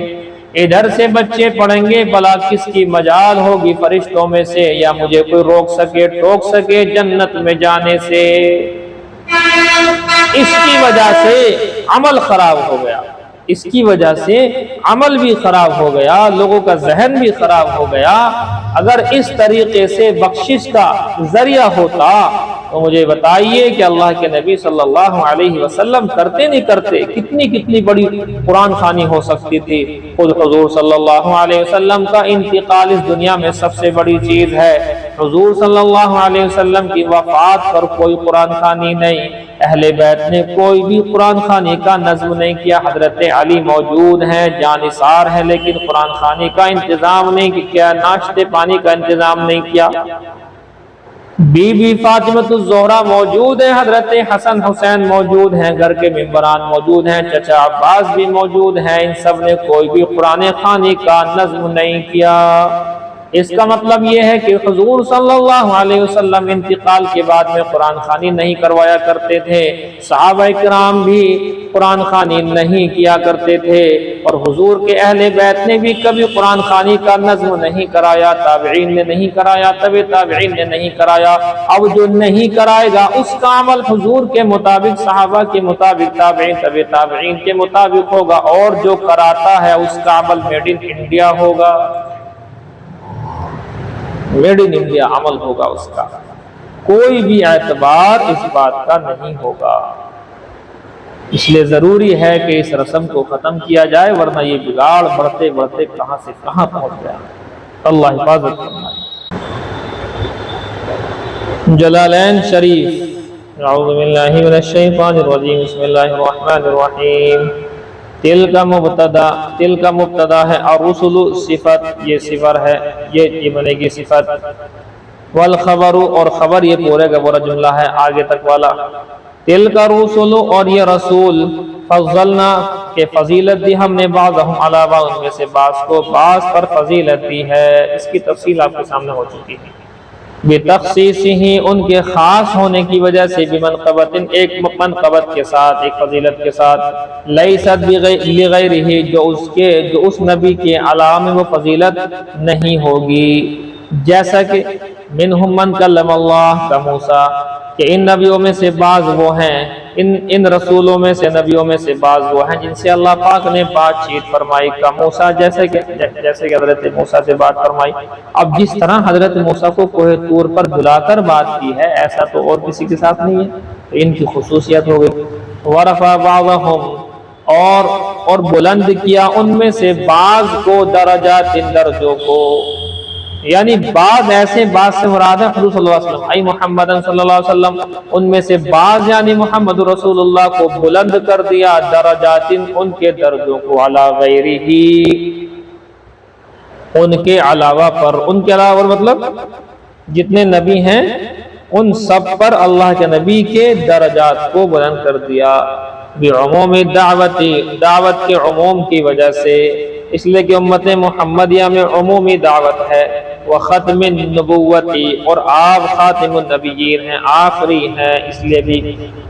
ادھر سے بچے پڑھیں گے، بھلا کس کی مجال ہوگی فرشتوں میں سے، یا مجھے کوئی روک سکے ٹوک سکے جنت میں جانے سے۔ اس کی وجہ سے عمل خراب ہو گیا، اس کی وجہ سے عمل بھی خراب ہو گیا، لوگوں کا ذہن بھی خراب ہو گیا۔ اگر اس طریقے سے بخشش کا ذریعہ ہوتا تو مجھے بتائیے کہ اللہ کے نبی صلی اللہ علیہ وسلم کرتے نہیں کرتے، کتنی بڑی قرآن خوانی ہو سکتی تھی۔ خود حضور صلی اللہ علیہ وسلم کا انتقال اس دنیا میں سب سے بڑی چیز ہے۔ حضور صلی اللہ علیہ وسلم کی وفات پر کوئی قرآن خوانی نہیں، اہل بیت نے کوئی بھی قرآن خوانی کا نظم نہیں کیا۔ حضرت علی موجود ہیں، جانثار ہیں، لیکن قرآن خوانی کا انتظام نہیں کیا، ناشتے پانی کا انتظام نہیں کیا۔ بی بی فاطمہ الزہرا موجود ہیں، حضرت حسن حسین موجود ہیں، گھر کے ممبران موجود ہیں، چچا عباس بھی موجود ہیں، ان سب نے کوئی بھی قرآن خوانی کا نظم نہیں کیا۔ اس کا مطلب یہ ہے کہ حضور صلی اللہ علیہ وسلم انتقال کے بعد میں قرآن خوانی نہیں کروایا کرتے تھے، صحابہ کرام بھی قرآن خوانی نہیں کیا کرتے تھے، اور حضور کے اہل بیت نے بھی کبھی قرآن خوانی کا نظم نہیں کرایا، تابعین نے نہیں کرایا، تبع تابعین نے نہیں کرایا۔ اب جو نہیں کرائے گا اس کا عمل حضور کے مطابق، صحابہ کے مطابق، تابعین تبع تابعین کے مطابق ہوگا، اور جو کراتا ہے اس کا عمل میڈ ان انڈیا ہوگا، میڈ ان انڈیا عمل ہوگا اس کا، کوئی بھی اعتبار اس بات کا نہیں ہوگا۔ اس لیے ضروری ہے کہ اس رسم کو ختم کیا جائے، ورنہ یہ بگاڑ بڑھتے بڑھتے کہاں سے کہاں پہنچ جائے۔ اللہ حفاظت فرمائے۔ جلالین شریف، اعوذ باللہ من الشیطان الرجیم، بسم اللہ الرحمن الرحیم۔ تل کا مبتدا ہے، اور رسول صفت، یہ صفر ہے، یہ بنے گی صفت۔ والخبر، اور خبر یہ پورے کا پورا جملہ ہے آگے تک والا۔ تل کا رسول، اور یہ رسول، فضلنا کہ فضیلت دی ہم نے بعضهم علی بعض، ان میں سے بعض کو بعض پر فضیلت دی ہے۔ اس کی تفصیل آپ کے سامنے ہو چکی ہے۔ بتخصیصہ، ان کے خاص ہونے کی وجہ سے، بمنقبت، ایک منقبت کے ساتھ، ایک فضیلت کے ساتھ، لیست لغیرہ، جو اس نبی کے علاوہ وہ فضیلت نہیں ہوگی۔ جیسا کہ منہم من کلم اللہ، کا موسیٰ، کہ ان نبیوں میں سے بعض وہ ہیں، ان رسولوں میں سے، نبیوں میں سے بعض وہ ہیں جن سے اللہ پاک نے بات چیت فرمائی، کا موسیٰ، جیسے کہ حضرت موسیٰ سے بات فرمائی۔ اب جس طرح حضرت موسیٰ کو کوہ طور پر بلا کر بات کی ہے، ایسا تو اور کسی کے ساتھ نہیں ہے، تو ان کی خصوصیت ہو گئی۔ ورفع بعضهم، اور بلند کیا ان میں سے بعض کو، درجات، درجوں کو، یعنی بعض ایسے، بعض سے مراد ہے حضور صلی اللہ علیہ وسلم، ای محمد صلی اللہ علیہ وسلم، ان میں سے بعض یعنی محمد رسول اللہ کو بلند کر دیا، درجات، ان کے درجوں کو، علی غیرہ، ان کے علاوہ پر، ان کے علاوہ مطلب جتنے نبی ہیں ان سب پر اللہ کے نبی کے درجات کو بلند کر دیا۔ بعموم دعوت کے عموم کی وجہ سے، اس لیے کہ امت محمدیہ میں عمومی دعوت ہے۔ وختم النبوت، اور آپ خاتم النبیین ہیں، آخری ہیں، اس لیے بھی۔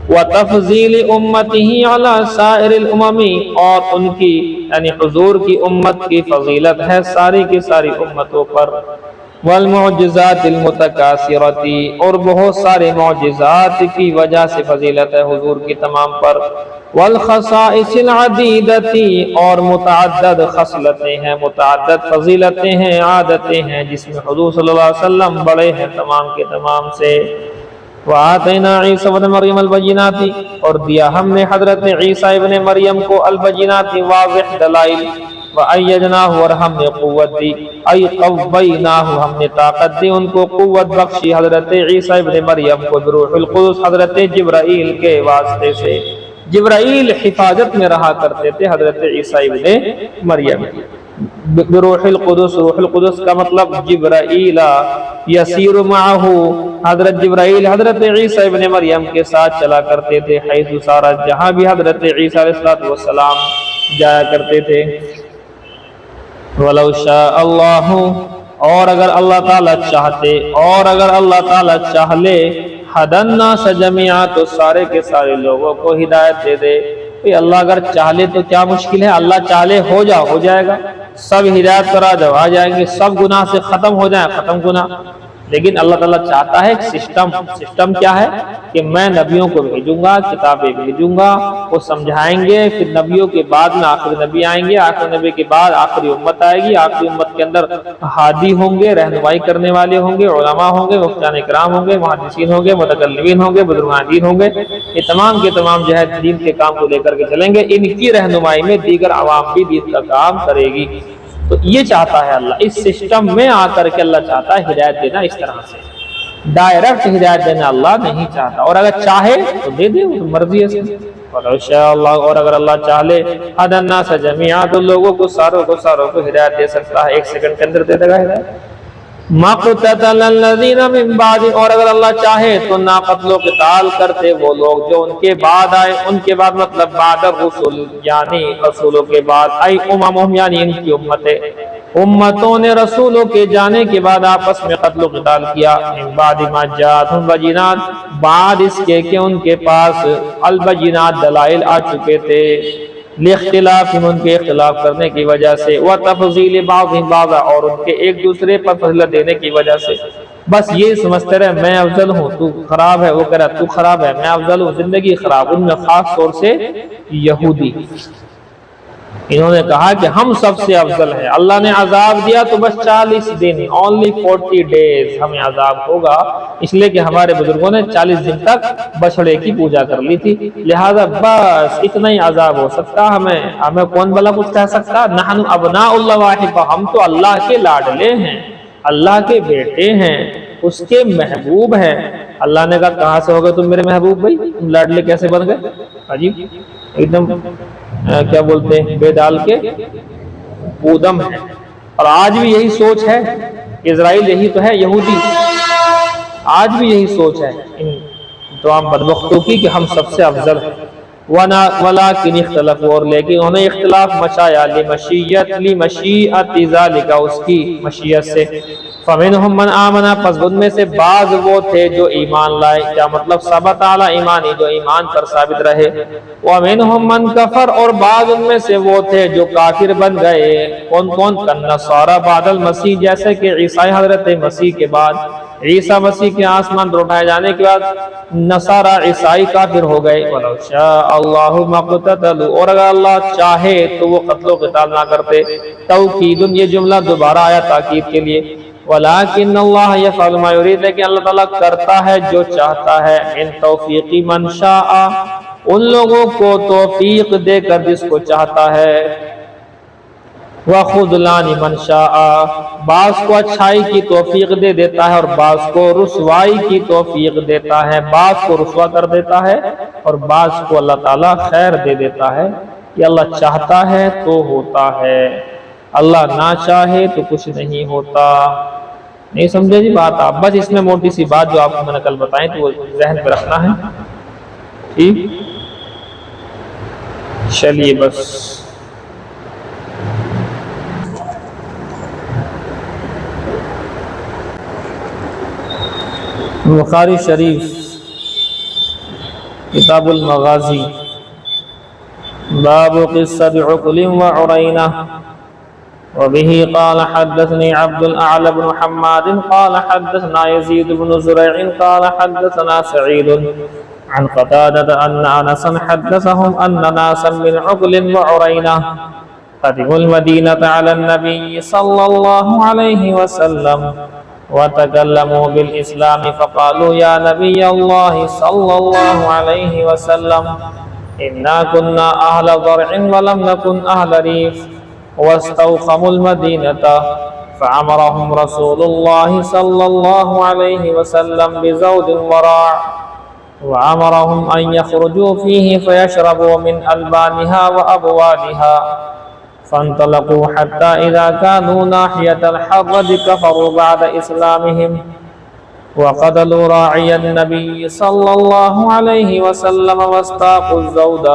وتفضیل امتہ علی سائر الامم، اور ان کی یعنی حضور کی امت کی فضیلت ہے ساری کی ساری امتوں پر۔ والمعجزات المتکاثرۃ، اور بہت سارے معجزات کی وجہ سے فضیلت ہے حضور کی تمام پر۔ والخصائص العدیدۃ، اور متعدد خصلتیں ہیں، متعدد فضیلتیں ہیں، عادتیں ہیں، جس میں حضور صلی اللہ علیہ وسلم بڑے ہیں تمام کے تمام سے۔ وآتینا عیسی ابن مریم البینات، اور دیا ہم نے حضرت عیسیٰ ابن مریم کو البینات، واضح دلائل، وَأَيَّدْنَاهُ اور ہم نے قوت دی، ای قوّیناہ ہم نے طاقت دی ان کو، قوت بخشی حضرت عیسیٰ ابن مریم کو بروح القدس حضرت جبرائیل کے واسطے سے۔ جبرائیل حفاظت میں رہا کرتے تھے حضرت عیسیٰ ابن مریم کی۔ بروح القدس، روح القدس کا مطلب جبرائیل یسیر معہ، حضرت جبرائیل حضرت عیسیٰ ابن مریم کے ساتھ چلا کرتے تھے، حیث سارا جہاں بھی حضرت عیسیٰ علیہ السلام جایا کرتے تھے۔ وَلَوْ شَاءَ اللَّهُ اور اگر اللہ تعالیٰ چاہتے، اور اگر اللہ تعالیٰ چاہ لے، هَدَى النَّاسَ جَمِيعًا تو سارے کے سارے لوگوں کو ہدایت دے دے۔ اللہ اگر چاہ لے تو کیا مشکل ہے، اللہ چاہ لے ہو جائے گا، سب ہدایت پر آ جائیں گے، سب گناہ سے ختم ہو جائیں، ختم گناہ۔ لیکن اللہ تعالیٰ چاہتا ہے ایک سسٹم کیا ہے کہ میں نبیوں کو بھیجوں گا، کتابیں بھیجوں گا، وہ سمجھائیں گے، پھر نبیوں کے بعد میں آخری نبی آئیں گے، آخری نبی کے بعد آخری امت آئے گی، آخری امت کے اندر ہادی ہوں گے، رہنمائی کرنے والے ہوں گے، علماء ہوں گے، مفتیان کرام ہوں گے، محدثین ہوں گے، متکلمین ہوں گے، بزرگان دین ہوں گے، یہ تمام کے تمام جو ہے دین کے کام کو لے کر کے چلیں گے، ان کی رہنمائی میں دیگر عوام بھی دین کا کام کرے گی۔ تو یہ چاہتا ہے اللہ، اس سسٹم میں آ کر کے اللہ چاہتا ہے ہدایت دینا، اس طرح سے ڈائریکٹ ہدایت دینا اللہ نہیں چاہتا، اور اگر چاہے تو دے دے، مرضی ہے اس کی۔ وَلَوْ شَاءَ اللَّهُ اور اگر اللہ چاہ لے، هَدَى النَّاسَ جَمِيعًا تو لوگوں کو ساروں کو ہدایت دے سکتا ہے، ایک سیکنڈ کے اندر دے دے گا ہدایت۔ مَا اقْتَتَلَ الَّذِينَ مِن بَعْدِهِمْ اور اگر اللہ چاہے تو نہ قتل و قتال کرتے وہ لوگ جو ان کے بعد آئے، ان کے بعد مطلب بعد الرسل یعنی رسولوں کے بعد، ای اممہم یعنی ان کی امتوں نے رسولوں کے جانے کے بعد آپس میں قتل و قتال کیا، من بعد ما جاءتہم البینات بعد اس کے کہ ان کے پاس البینات دلائل آ چکے تھے، لاختلاف ان کے اختلاف کرنے کی وجہ سے، وتفضیل بعضهم بعضا اور ان کے ایک دوسرے پر فضیلت دینے کی وجہ سے، بس یہ سمجھتے رہے میں افضل ہوں تو خراب ہے، وہ کہہ رہا تو خراب ہے، میں افضل ہوں، زندگی خراب۔ ان میں خاص طور سے یہودی، انہوں نے کہا کہ ہم سب سے افضل ہیں، اللہ نے عذاب دیا تو بس 40 دن، only 40 days ہمیں عذاب ہوگا، اس لیے کہ ہمارے بزرگوں نے 40 دن تک بچڑے کی پوجا کر لی تھی، لہذا بس اتنا ہی عذاب ہو سکتا، ہمیں کون بلا کچھ کہہ سکتا۔ نحن ابناء اللہ واحبہ ہم تو اللہ کے لاڈلے ہیں، اللہ کے بیٹے ہیں، اس کے محبوب ہیں۔ اللہ نے کہا کہاں سے ہو گئے تم میرے محبوب بھائی، تم لاڈلے کیسے بن گئے؟ عجیب، ایک دم کیا بولتے ہیں بے ڈال کے پودم ہے۔ اور آج بھی یہی سوچ ہے، اسرائیل یہی تو ہے، یہودی آج بھی یہی سوچ ہے ان تمام بدبختوں کی کہ ہم سب سے افضل ہیں۔ وَلَٰكِنِ اخْتَلَفُوا اور لیکن انہوں نے اختلاف مچایا، لِمَشِیَّتِ ذَلِکَ اس کی مشیت سے، فَمِنْهُمْ مَنْ آمَنَ پس ان میں سے بعض وہ تھے جو ایمان لائے، کیا مطلب ثبت علی ایمانی جو ایمان پر ثابت رہے، وَمِنْهُمْ مَنْ کَفَرَ اور بعض ان میں سے وہ تھے جو کافر بن گئے، کون کالنصارى بعد المسیح جیسے کہ عیسائی حضرت مسیح کے بعد، عیسیٰ مسیح کے آسمان پر اٹھائے جانے کے بعد نصارہ عیسائی کافر ہو گئے۔ وَلَوْ شَاءَ اللَّهُ مَا اقْتَتَلُوا اور اگر اللہ چاہے تو وہ قتل و قتال نہ کرتے، توکید یہ جملہ دوبارہ آیا تاکید کے لیے، وَلَٰكِنَّ اللَّهَ يَفْعَلُ مَا يُرِيدُ لیکن اللہ تعالیٰ کرتا ہے جو چاہتا ہے، مِن توفیق من شاء ان لوگوں کو توفیق دے کر جس کو چاہتا ہے، وَخُذْلَانِ مَنْ شَاءَ بعض کو اچھائی کی توفیق دے دیتا ہے اور بعض کو رسوائی کی توفیق دیتا ہے، بعض کو رسوا کر دیتا ہے اور بعض کو اللہ تعالیٰ خیر دے دیتا ہے، کہ اللہ چاہتا ہے تو ہوتا ہے، اللہ نہ چاہے تو کچھ نہیں ہوتا۔ نہیں سمجھے جی بات آپ؟ بس اس میں موٹی سی بات جو آپ کو میں نے کل بتائیں تو وہ ذہن میں رکھنا ہے، ٹھیک؟ چلیے بس بخاری شریف کتاب المغازی باب قصة عقل وعرینہ وبه قال حدثني عبد الأعلى بن حماد قال حدثنا يزيد بن زريع قال حدثنا سعيد عن قتادة أن أنسا حدثهم أن ناسا من عقل وعرينة قدموا المدينة على النبي صلى الله عليه وسلم وتكلموا بالإسلام فقالوا يا نبي الله صلى الله عليه وسلم إنا كنا أهل ضرع ولم نكن أهل ريف واستوخموا المدينة فأمرهم رسول الله صلى الله عليه وسلم بزود وراع وأمرهم أن يخرجوا فيه فيشربوا من ألبانها وأبوالها فانطلقوا حتى إذا كانوا ناحية الحرة كفروا بعد إسلامهم وقتلوا راعي النبي صلى الله عليه وسلم واستاقوا الزود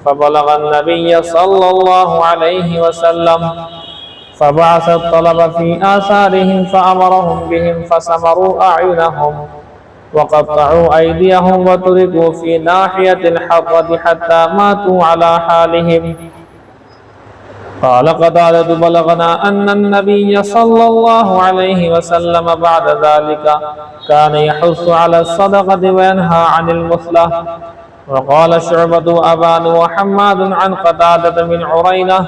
فبلغ النبي صلى الله عليه وسلم فبعث الطلب في آثارهم فأمرهم بهم فسمروا أعينهم وقطعوا أيديهم وتركوا في ناحية الحرة حتى ماتوا على حالهم. قال قتادة بلغنا أن النبي صلى الله عليه وسلم بعد ذلك كان يحث على الصدقة وينهى عن المثلة. وقال شعبة أبان وحماد عن قتادة من عرينة.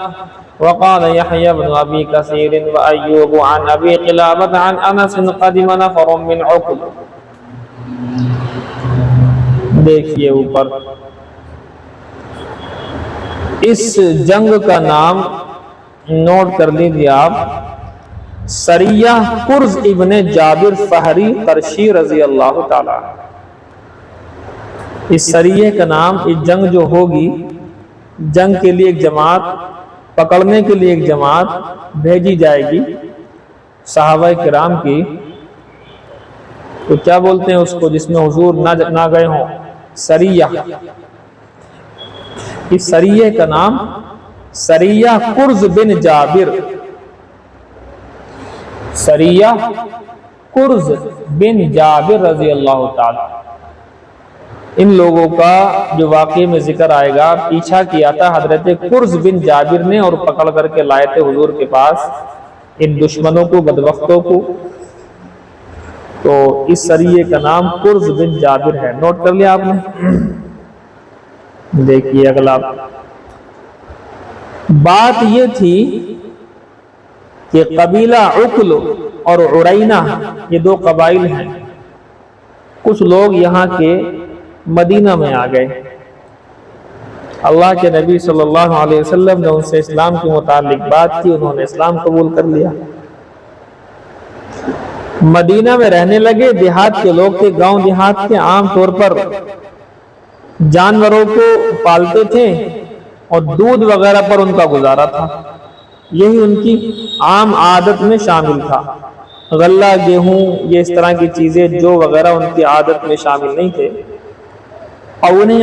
وقال يحيى بن أبي كثير وأيوب عن أبي قلابة عن أنس قدم نفر من عقل. دیکھیے اوپر اس جنگ کا نام نوٹ کر لیجیے آپ، سریہ قرز ابن جابر فہری قرشی رضی اللہ تعالی. اس سریہ کا نام، اس جنگ جو ہوگی، جنگ کے لیے ایک جماعت، پکڑنے کے لیے ایک جماعت بھیجی جائے گی صحابہ کرام کی. تو کیا بولتے ہیں اس کو جس میں حضور نہ گئے ہوں؟ سریہ. اس سریہ کا نام سریہ قرز بن جابر، سریہ قرز بن جابر رضی اللہ تعالی. ان لوگوں کا جو واقعے میں ذکر آئے گا، پیچھا کیا تھا حضرت قرز بن جابر نے اور پکڑ کر کے لائے تھے حضور کے پاس ان دشمنوں کو، بدبختوں کو. تو اس سریے کا نام قرز بن جابر ہے. نوٹ کر لیا آپ نے؟ دیکھیے اگلا بات یہ تھی کہ قبیلہ عقل اور عرینہ یہ دو قبائل ہیں. کچھ لوگ یہاں کے مدینہ میں آ گئے. اللہ کے نبی صلی اللہ علیہ وسلم نے ان سے اسلام کے متعلق بات کی، انہوں نے اسلام قبول کر لیا. مدینہ میں رہنے لگے. دیہات کے لوگ تھے، گاؤں دیہات کے، عام طور پر جانوروں کو پالتے تھے اور دودھ وغیرہ پر ان کا گزارا تھا. یہی ان کی عام عادت میں شامل تھا. غلہ، گیہوں، یہ اس طرح کی چیزیں جو وغیرہ ان کی عادت میں شامل نہیں تھے. اور انہیں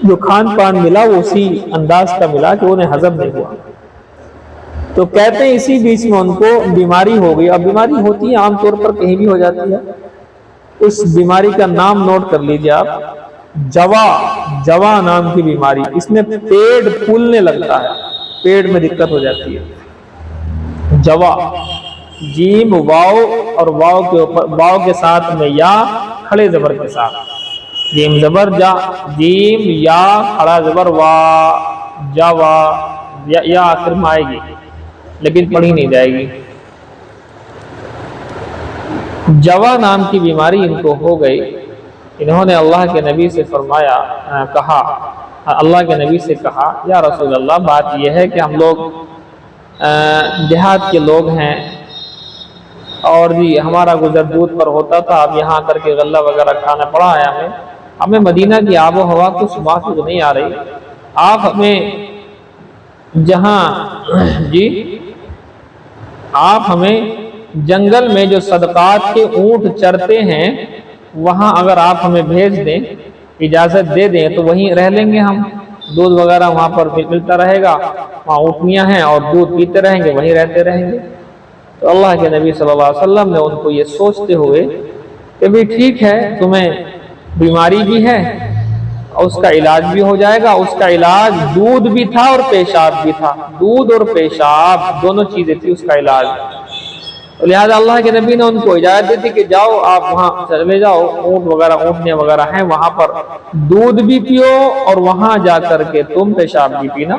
جو کھان پان ملا وہ اسی انداز کا ملا کہ انہیں ہضم نہیں ہوا. تو کہتے ہیں اسی بیچ میں ان کو بیماری ہو گئی. اب بیماری ہوتی ہے عام طور پر کہیں بھی ہو جاتی ہے. اس بیماری کا نام نوٹ کر لیجیے آپ، جوا نام کی بیماری. اس میں پیٹ پھولنے لگتا ہے، پیٹ میں دقت ہو جاتی ہے. جوا، جیم واو اور واو کے اوپر، واو کے ساتھ میں یا کھڑے زبر کے ساتھ، جیم زبر جا، جیم یا کھڑا زبر وا، جوا، یا آخر میں آئے گی لیکن پڑھی نہیں جائے گی. جوا نام کی بیماری ان کو ہو گئی. انہوں نے اللہ کے نبی سے اللہ کے نبی سے کہا یا رسول اللہ، بات یہ ہے کہ ہم لوگ دیہات کے لوگ ہیں اور جی ہمارا گزر دودھ پر ہوتا تھا، اب یہاں کر کے غلہ وغیرہ کھانا پڑا ہے ہمیں مدینہ کی آب و ہوا کچھ موافق نہیں آ رہی. آپ ہمیں جہاں آپ ہمیں جنگل میں جو صدقات کے اونٹ چرتے ہیں وہاں اگر آپ ہمیں بھیج دیں، اجازت دے دیں تو وہیں رہ لیں گے. ہم دودھ وغیرہ وہاں پر ملتا رہے گا، وہاں اونٹنیاں ہیں اور دودھ پیتے رہیں گے، وہیں رہتے رہیں گے. تو اللہ کے نبی صلی اللہ علیہ وسلم نے ان کو یہ سوچتے ہوئے کہ بھی ٹھیک ہے، تمہیں بیماری بھی ہے اور اس کا علاج بھی ہو جائے گا. اس کا علاج دودھ بھی تھا اور پیشاب بھی تھا. دودھ اور پیشاب دونوں چیزیں تھی اس کا علاج. لہذا اللہ کے نبی نے ان کو اجازت دی تھی کہ جاؤ آپ وہاں چلے جاؤ، اونٹ وغیرہ، اونٹنے وغیرہ ہیں وہاں پر، دودھ بھی پیو اور وہاں جا کر کے تم پیشاب بھی پینا.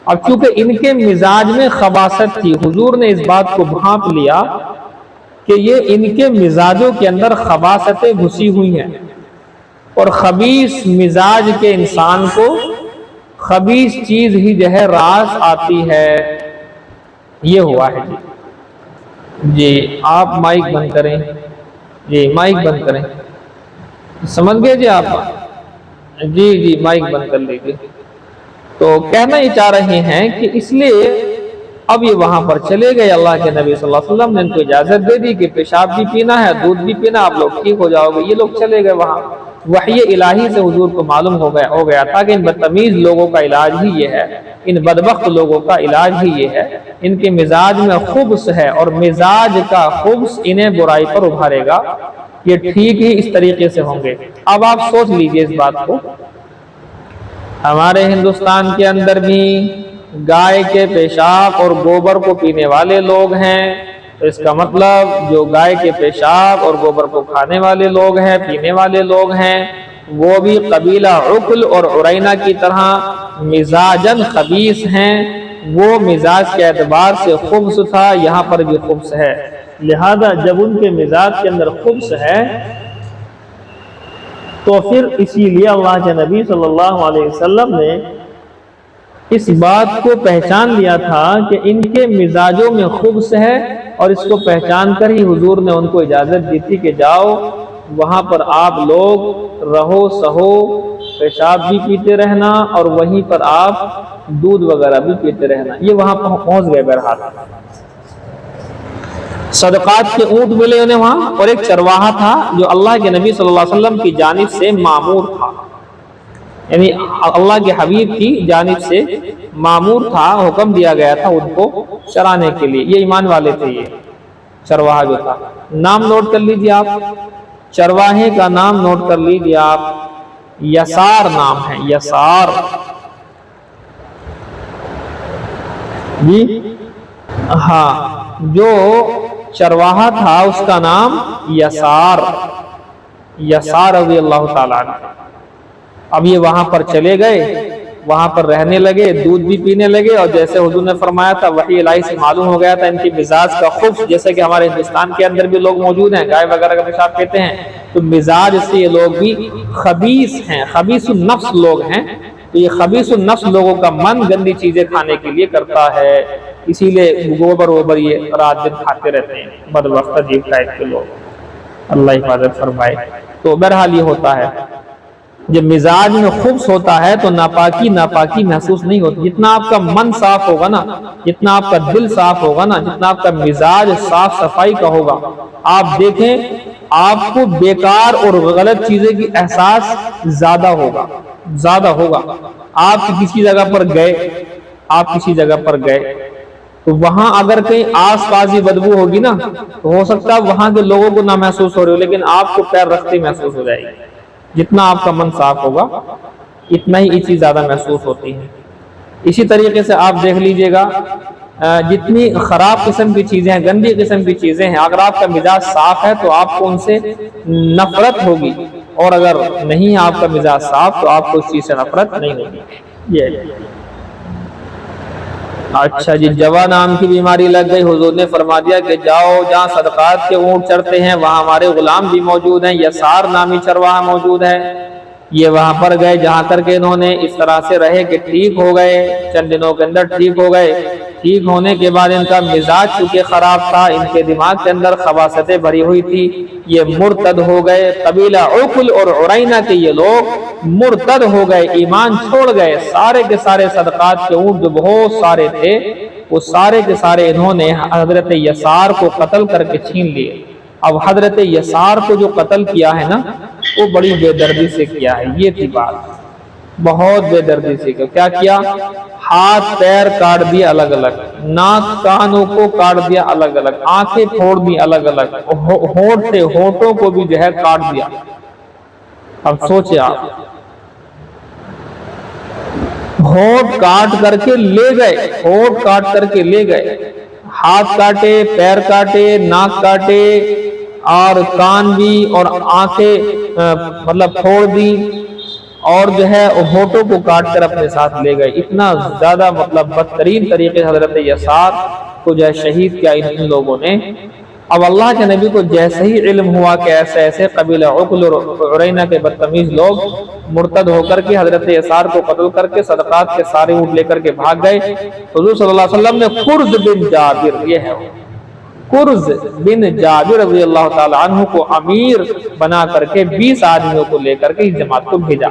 اب چونکہ ان کے مزاج میں خباثت تھی، حضور نے اس بات کو بھانپ لیا کہ یہ ان کے مزاجوں کے اندر خباثتیں گھسی ہوئی ہیں اور خبیث مزاج کے انسان کو خبیث چیز ہی جو ہے راس آتی ہے۔ یہ ہوا ہے جی آپ مائک بند کریں، جی مائک بند کریں، سمجھ گئے جی آپ؟ جی مائک بند کر لیجیے۔ تو کہنا یہ چاہ رہے ہیں کہ اس لیے اب یہ وہاں پر چلے گئے، اللہ کے نبی صلی اللہ علیہ وسلم نے ان کو اجازت دے دی کہ پیشاب بھی پینا ہے، دودھ بھی پینا، آپ لوگ ٹھیک ہو جاؤ گے۔ یہ لوگ چلے گئے وہاں۔ وحی الہی سے حضور کو معلوم ہو گیا تھا کہ ان بدتمیز لوگوں کا علاج ہی یہ ہے، ان بدبخت لوگوں کا علاج ہی یہ ہے، ان کے مزاج میں خبث ہے، اور مزاج کا خبث انہیں برائی پر ابھارے گا۔ یہ ٹھیک ہی اس طریقے سے ہوں گے۔ اب آپ سوچ لیجئے اس بات کو، ہمارے ہندوستان کے اندر بھی گائے کے پیشاب اور گوبر کو پینے والے لوگ ہیں، تو اس کا مطلب جو گائے کے پیشاب اور گوبر کو کھانے والے لوگ ہیں، پینے والے لوگ ہیں، وہ بھی قبیلہ عقل اور عرینہ کی طرح مزاجن خبیث ہیں۔ وہ مزاج کے اعتبار سے خبث تھا، یہاں پر بھی خبث ہے۔ لہذا جب ان کے مزاج کے اندر خبث ہے تو پھر اسی لیے اللہ کے نبی صلی اللہ علیہ وسلم نے اس بات کو پہچان لیا تھا کہ ان کے مزاجوں میں خبث ہے، اور اس کو پہچان کر ہی حضور نے ان کو اجازت دی تھی کہ جاؤ وہاں پر آپ لوگ رہو سہو، پیشاب بھی پیتے رہنا، اور وہیں پر آپ دودھ وغیرہ بھی پیتے رہنا۔ یہ وہاں پہنچ گئے بہرحال۔ صدقات کے اونٹ ملے انہیں وہاں، اور ایک چرواہا تھا جو اللہ کے نبی صلی اللہ علیہ وسلم کی جانب سے مامور تھا، یعنی اللہ کے حبیب کی جانب سے مامور تھا، حکم دیا گیا تھا ان کو چرانے کے لیے۔ یہ ایمان والے تھے، یہ چرواہا جو تھا۔ نام نوٹ کر لیجئے آپ، چرواہے کا نام نوٹ کر لیجئے آپ، یسار نام ہے، یسار جی ہاں، جو چرواہا تھا اس کا نام یسار رضی اللہ تعالیٰ عنہ۔ اب یہ وہاں پر چلے گئے، وہاں پر رہنے لگے، دودھ بھی پینے لگے، اور جیسے حضور نے فرمایا تھا وحی الہی سے معلوم ہو گیا تھا ان کی مزاج کا خبث، جیسے کہ ہمارے ہندوستان کے اندر بھی لوگ موجود ہیں گائے وغیرہ کا پیشاب پیتے ہیں، تو مزاج سے یہ لوگ بھی خبیث ہیں، خبیث النفس لوگ ہیں۔ تو یہ خبیث النفس لوگوں کا من گندی چیزیں کھانے کے لیے کرتا ہے، اسی لیے گوبر ووبر یہ رات دن کھاتے رہتے ہیں، بدبخت عجیب ٹائپ کے لوگ، اللہ حفاظت فرمائے۔ تو بہرحال یہ ہوتا ہے، جب مزاج میں خبث ہوتا ہے تو ناپاکی محسوس نہیں ہوتی۔ جتنا آپ کا من صاف ہوگا نا، جتنا آپ کا دل صاف ہوگا نا، جتنا آپ کا مزاج صاف صفائی کا ہوگا، آپ دیکھیں آپ کو بیکار اور غلط چیزیں کی احساس زیادہ ہوگا۔ آپ کسی جگہ پر گئے تو وہاں اگر کہیں آس پاس ہی بدبو ہوگی نا، تو ہو سکتا ہے وہاں کے لوگوں کو نہ محسوس ہو رہی ہو، لیکن آپ کو پیر رکھتے محسوس ہو جائے گی۔ جتنا آپ کا من صاف ہوگا اتنا ہی یہ چیز زیادہ محسوس ہوتی ہے۔ اسی طریقے سے آپ دیکھ لیجئے گا، جتنی خراب قسم کی چیزیں ہیں، گندی قسم کی چیزیں ہیں، اگر آپ کا مزاج صاف ہے تو آپ کو ان سے نفرت ہوگی، اور اگر نہیں آپ کا مزاج صاف تو آپ کو اس چیز سے نفرت نہیں ہوگی۔ یہ اچھا جی، جوا نام کی بیماری لگ گئی، حضور نے فرما دیا کہ جاؤ جہاں صدقات کے اونٹ چڑھتے ہیں وہاں ہمارے غلام بھی موجود ہیں، یسار نامی چرواہا موجود ہے۔ یہ وہاں پر گئے، جہاں کر کے انہوں نے اس طرح سے رہے کہ ٹھیک ہو گئے، چند دنوں کے اندر ٹھیک ہو گئے۔ ٹھیک ہونے کے بعد ان کا مزاج چونکہ خراب تھا، ان کے دماغ کے اندر خباثتیں بھری ہوئی تھی، یہ مرتد ہو گئے۔ قبیلہ عقل اور عرینہ کے یہ لوگ مرتد ہو گئے، ایمان چھوڑ گئے۔ سارے کے سارے صدقات کے اونٹ جو بہت سارے تھے، وہ سارے کے سارے انہوں نے حضرت یسار کو قتل کر کے چھین لیے۔ اب حضرت یسار کو جو قتل کیا ہے نا، وہ بڑی بے دردی سے کیا ہے۔ یہ تھی بات، بہت بے دردی سے کیا کیا، ہاتھ پیر کاٹ دیا الگ الگ، ناک کانوں کو کاٹ دیا الگ الگ، آنکھیں پھوڑ دی الگ الگ، ہونٹ تھے ہونٹوں کو بھی جو ہے کاٹ دیا۔ اب سوچے آپ، ہونٹ کاٹ کر کے لے گئے، ہونٹ کاٹ کر کے لے گئے، ہاتھ کاٹے، پیر کاٹے، ناک کاٹے، اور کان بھی، اور آنکھیں مطلب پھوڑ دی، اور جو ہے ہونٹوں کو کاٹ کر اپنے ساتھ لے گئے۔ اتنا زیادہ مطلب بدترین طریقے حضرت یسار کو جو ہے شہید کیا ان لوگوں نے۔ اب اللہ کے نبی کو جیسے ہی علم ہوا کہ ایسے ایسے قبیلہ عقل اور عرینہ کے بدتمیز لوگ مرتد ہو کر کے حضرت یسار کو قتل کر کے صدقات کے سارے اونٹ لے کر کے بھاگ گئے، حضور صلی اللہ علیہ وسلم نے قرز بن جابر، یہ ہے قرز بن جابر رضی اللہ تعالی عنہ کو امیر بنا کر کے 20 آدمیوں کو لے کر کے اس جماعت کو بھیجا،